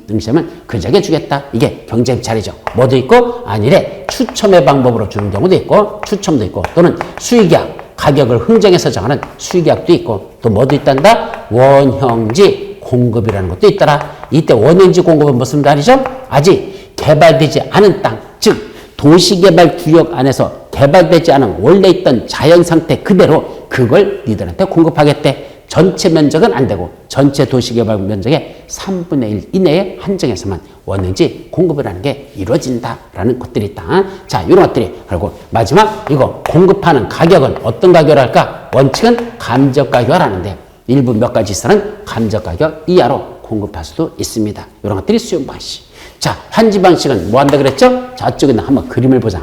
응시하면 그 자에게 주겠다. 이게 경쟁입찰이죠. 뭐도 있고 아니래 추첨의 방법으로 주는 경우도 있고 추첨도 있고 또는 수의계약, 가격을 흥정해서 정하는 수의계약도 있고 또 뭐도 있단다? 원형지 공급이라는 것도 있더라. 이때 원형지 공급은 무슨 말이죠? 아직 개발되지 않은 땅, 즉 도시개발구역 안에서 개발되지 않은 원래 있던 자연상태 그대로 그걸 니들한테 공급하겠대. 전체 면적은 안 되고 전체 도시개발 면적의 3분의 1 이내의 한정에서만 원능지 공급을 하는 게 이루어진다라는 것들이 있다. 자, 이런 것들이. 그리고 마지막 이거 공급하는 가격은 어떤 가격을 할까? 원칙은 감적 가격을 하는데 일부 몇 가지 시설은 감적 가격 이하로 공급할 수도 있습니다. 이런 것들이 수용 방식. 자, 환지 방식은 뭐 한다 그랬죠? 저쪽에 한번 그림을 보자.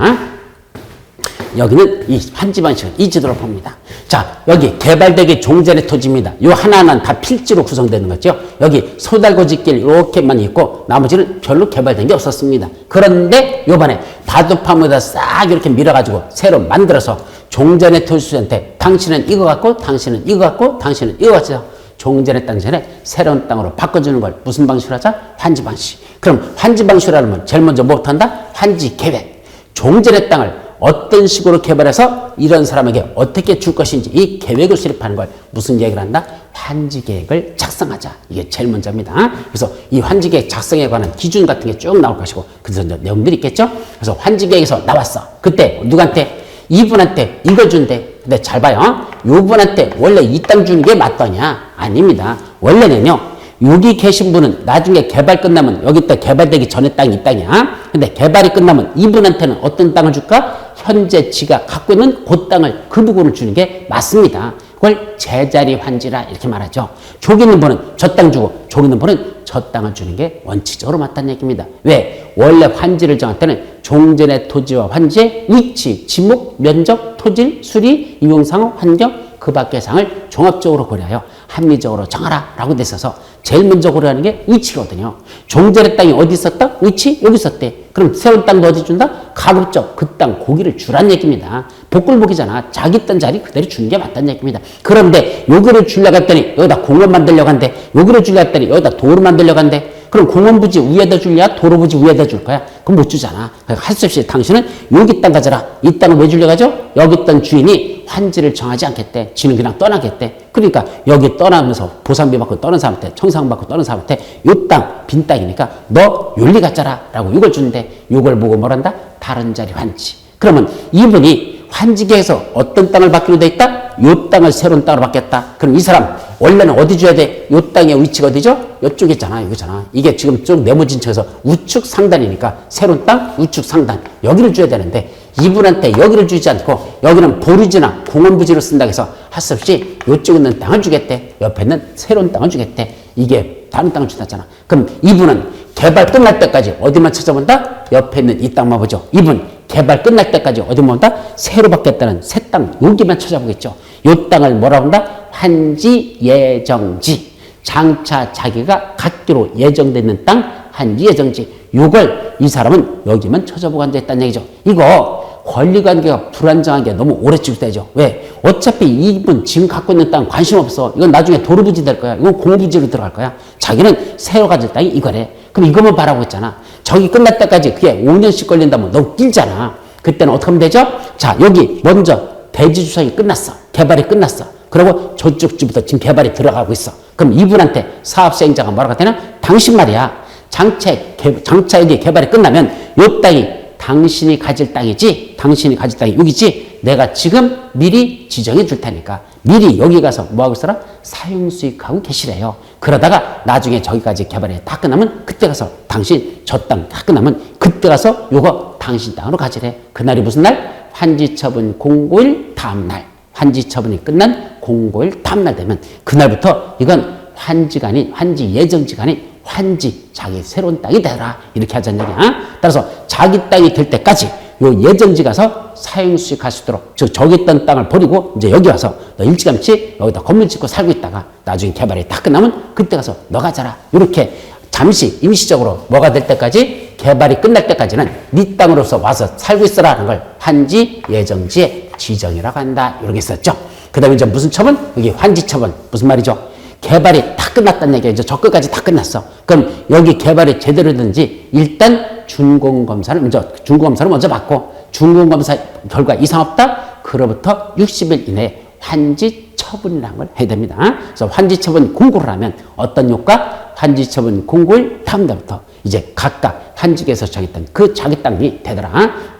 여기는 이 환지 방식은 이 지도를 봅니다. 자, 여기 개발되기 종전의 토지입니다. 요 하나하나는 다 필지로 구성되는 거죠. 여기 소달고지길 이렇게만 있고 나머지는 별로 개발된 게 없었습니다. 그런데 요번에 바둑판에다 싹 이렇게 밀어가지고 새로 만들어서 종전의 토지한테 당신은 이거 갖고 당신은 이거 갖고 당신은 이거 갖고 종전의 땅 전에 새로운 땅으로 바꿔주는 걸 무슨 방식으로 하자? 환지 방식. 그럼 환지 방식으로 하면 제일 먼저 뭐부터 한다? 환지 계획. 종전의 땅을 어떤 식으로 개발해서 이런 사람에게 어떻게 줄 것인지 이 계획을 수립하는 걸 무슨 계획을 한다? 환지 계획을 작성하자. 이게 제일 먼저입니다. 그래서 이 환지 계획 작성에 관한 기준 같은 게 쭉 나올 것이고 그래서 내용들이 있겠죠. 그래서 환지 계획에서 나왔어. 그때 누구한테? 이분한테 이걸 준대. 근데 잘 봐요. 요분한테 원래 이 땅 주는 게 맞더냐? 아닙니다. 원래는요. 여기 계신 분은 나중에 개발 끝나면 여기 또 개발되기 전에 땅이 이 땅이야. 근데 개발이 끝나면 이분한테는 어떤 땅을 줄까? 현재 지가 갖고 있는 그 땅을 그 부분을 주는 게 맞습니다. 그걸 제자리 환지라 이렇게 말하죠. 저기 있는 분은 저 땅 주고 저기 있는 분은 저 땅을 주는 게 원칙적으로 맞다는 얘기입니다. 왜? 원래 환지를 정할 때는 종전의 토지와 환지의 위치, 지목, 면적, 토질, 수리, 이용상, 환경, 그 밖의 상을 종합적으로 고려하여 합리적으로 정하라 라고 돼 있어서 제일 먼저 고려하는 게 위치거든요. 종전의 땅이 어디 있었다? 위치? 여기 있었대. 그럼 새로운 땅도 어디 준다? 가급적 그 땅 고기를 주란 얘기입니다. 복굴복이잖아. 자기 땅 자리 그대로 주는 게 맞다는 얘기입니다. 그런데 여기를 주려고 했더니 여기다 공원 만들려고 한대. 여기를 주려고 했더니 여기다 도로 만들려고 한대. 그럼 공원 부지 위에다 줄냐? 도로 부지 위에다 줄 거야? 그럼 못 주잖아. 할 수 없이 당신은 여기 땅 가져라. 이 땅을 왜 주려고 하죠? 여기 땅 주인이 환지를 정하지 않겠대. 지는 그냥 떠나겠대. 그러니까 여기 떠나면서 보상비 받고 떠는 사람한테 청상 받고 떠는 사람한테 요 땅 빈 땅이니까 너 윤리 갖자라 라고 이걸 주는데 이걸 보고 뭐란다? 다른 자리 환지. 그러면 이분이 환지계에서 어떤 땅을 받기로 돼 있다? 요 땅을 새로운 땅으로 받겠다. 그럼 이 사람 원래는 어디 줘야 돼? 요 땅의 위치가 어디죠? 요쪽에 있잖아. 이거잖아. 이게 지금 좀 네모진 척에서 우측 상단이니까 새로운 땅, 우측 상단. 여기를 줘야 되는데 이분한테 여기를 주지 않고 여기는 보류지나 공원부지로 쓴다고 해서 할 수 없이 요쪽에 있는 땅을 주겠대. 옆에 있는 새로운 땅을 주겠대. 이게 다른 땅을 준다잖아. 그럼 이분은 개발 끝날 때까지 어디만 찾아본다? 옆에 있는 이 땅만 보죠. 이분 개발 끝날 때까지 어디만 본다? 새로 받겠다는 새 땅 여기만 찾아보겠죠. 요 땅을 뭐라고 한다? 환지 예정지. 장차 자기가 갖기로 예정되는 땅 환지 예정지. 요걸 이 사람은 여기만 찾아보고 앉아있다는 얘기죠. 이거 권리관계가 불안정한 게 너무 오래 지속되죠. 왜? 어차피 이분 지금 갖고 있는 땅 관심 없어. 이건 나중에 도로부지 될 거야. 이건 공부지로 들어갈 거야. 자기는 새로 가질 땅이 이거래. 그럼 이것만 바라고 있잖아. 저기 끝날 때까지 그게 5년씩 걸린다면 너무 길잖아. 그때는 어떻게 하면 되죠? 자, 여기 먼저 대지 주상이 끝났어. 개발이 끝났어. 그리고 저쪽 집부터 지금 개발이 들어가고 있어. 그럼 이분한테 사업시행자가 뭐라고 하냐? 당신 말이야. 장차 여기 개발이 끝나면 요 땅이 당신이 가질 땅이지, 당신이 가질 땅이 여기지, 내가 지금 미리 지정해 줄 테니까 미리 여기 가서 뭐하고 있어라? 사용수익하고 계시래요. 그러다가 나중에 저기까지 개발이 다 끝나면 그때 가서 당신 저 땅 다 끝나면 그때 가서 요거 당신 땅으로 가지래. 그날이 무슨 날? 환지처분 공고일 다음날. 환지처분이 끝난 공고일 다음날 되면 그날부터 이건 환지가 아닌 환지 예정지가 아닌 환지 자기 새로운 땅이 되라 이렇게 하자는 얘기야. 따라서 자기 땅이 될 때까지 요 예정지 가서 사용수익 할 수 있도록 저기 있던 땅을 버리고 이제 여기 와서 너 일찌감치 여기다 건물 짓고 살고 있다가 나중에 개발이 다 끝나면 그때 가서 너 가자라. 이렇게 잠시 임시적으로 뭐가 될 때까지 개발이 끝날 때까지는 네 땅으로서 와서 살고 있어라는 걸 환지 예정지의 지정이라고 한다. 이렇게 있었죠. 그 다음에 이제 무슨 처분? 여기 환지 처분 무슨 말이죠? 개발이 다 끝났다는 얘기야. 이제 저 끝까지 다 끝났어. 그럼 여기 개발이 제대로 되는지 일단 준공검사를 먼저 받고 준공검사 결과 이상 없다? 그로부터 60일 이내에 환지 처분이라는 걸 해야 됩니다. 그래서 환지 처분 공고를 하면 어떤 효과? 환지 처분 공고일 다음 날부터 이제 각각 환지계에서 정했던 그 자기 땅이 되더라.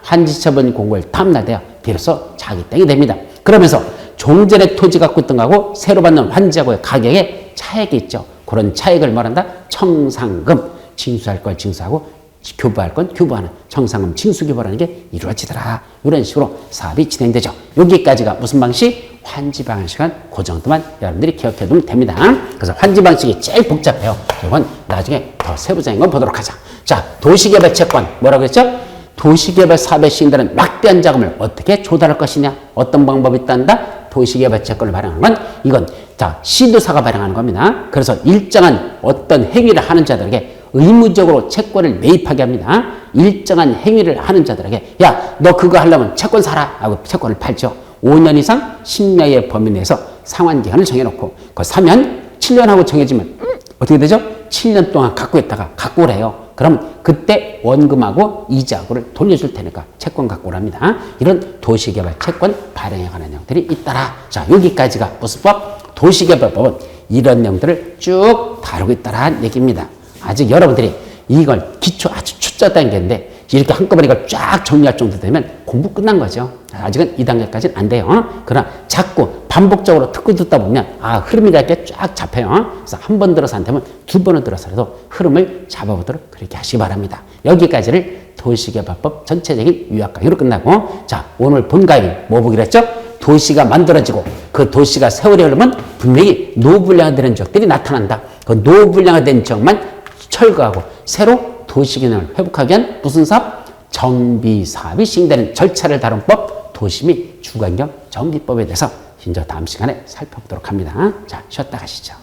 환지 처분 공고일 다음 날 돼야 비로소 자기 땅이 됩니다. 그러면서 종전에 토지 갖고 있던 거하고 새로 받는 환지하고의 가격에 차액이 있죠. 그런 차액을 말한다. 청산금. 징수할 걸 징수하고 교부할 건 교부하는 청산금 징수교부라는 게 이루어지더라. 이런 식으로 사업이 진행되죠. 여기까지가 무슨 방식? 환지 방식은 그 정도만 여러분들이 기억해 두면 됩니다. 그래서 환지 방식이 제일 복잡해요. 이건 나중에 더 세부적인 걸 보도록 하자. 자, 도시개발 채권 뭐라고 했죠? 도시개발 사업의 시행되는 막대한 자금을 어떻게 조달할 것이냐? 어떤 방법이 있단다? 도시개발 채권을 발행하는 건 이건 자 시도사가 발행하는 겁니다. 그래서 일정한 어떤 행위를 하는 자들에게 의무적으로 채권을 매입하게 합니다. 일정한 행위를 하는 자들에게 야, 너 그거 하려면 채권 사라 하고 채권을 팔죠. 5년 이상 10년의 범위 내에서 상환기한을 정해놓고 그거 사면 7년하고 정해지면 어떻게 되죠? 7년 동안 갖고 있다가 갖고 오래요. 그럼 그때 원금하고 이자하고를 돌려줄 테니까 채권 갖고 오랍니다. 이런 도시개발 채권 발행에 관한 내용들이 있더라. 자, 여기까지가 무슨 법? 도시개발법은 이런 내용들을 쭉 다루고 있다라는 얘기입니다. 아직 여러분들이 이걸 기초 아주 초짜 단계인데 이렇게 한꺼번에 이걸 쫙 정리할 정도 되면 공부 끝난 거죠. 아직은 이 단계까지는 안 돼요. 그러나 자꾸 반복적으로 듣고 듣다 보면 흐름이랄 게 쫙 잡혀요. 그래서 한 번 들어서 안 되면 두 번은 들어서라도 흐름을 잡아보도록 그렇게 하시기 바랍니다. 여기까지를 도시개발법 전체적인 요약 강의로 끝나고 자, 오늘 본 강의 뭐 보기로 했죠? 도시가 만들어지고 그 도시가 세월이 흐르면 분명히 노후불량화되는 지역들이 나타난다. 그 노후불량화된 지역만 철거하고 새로 도시기능을 회복하기 위한 무슨 사업? 정비사업이 시행되는 절차를 다룬 법, 도시 및 주거환경 정비법에 대해서 다음 시간에 살펴보도록 합니다. 자, 쉬었다 가시죠.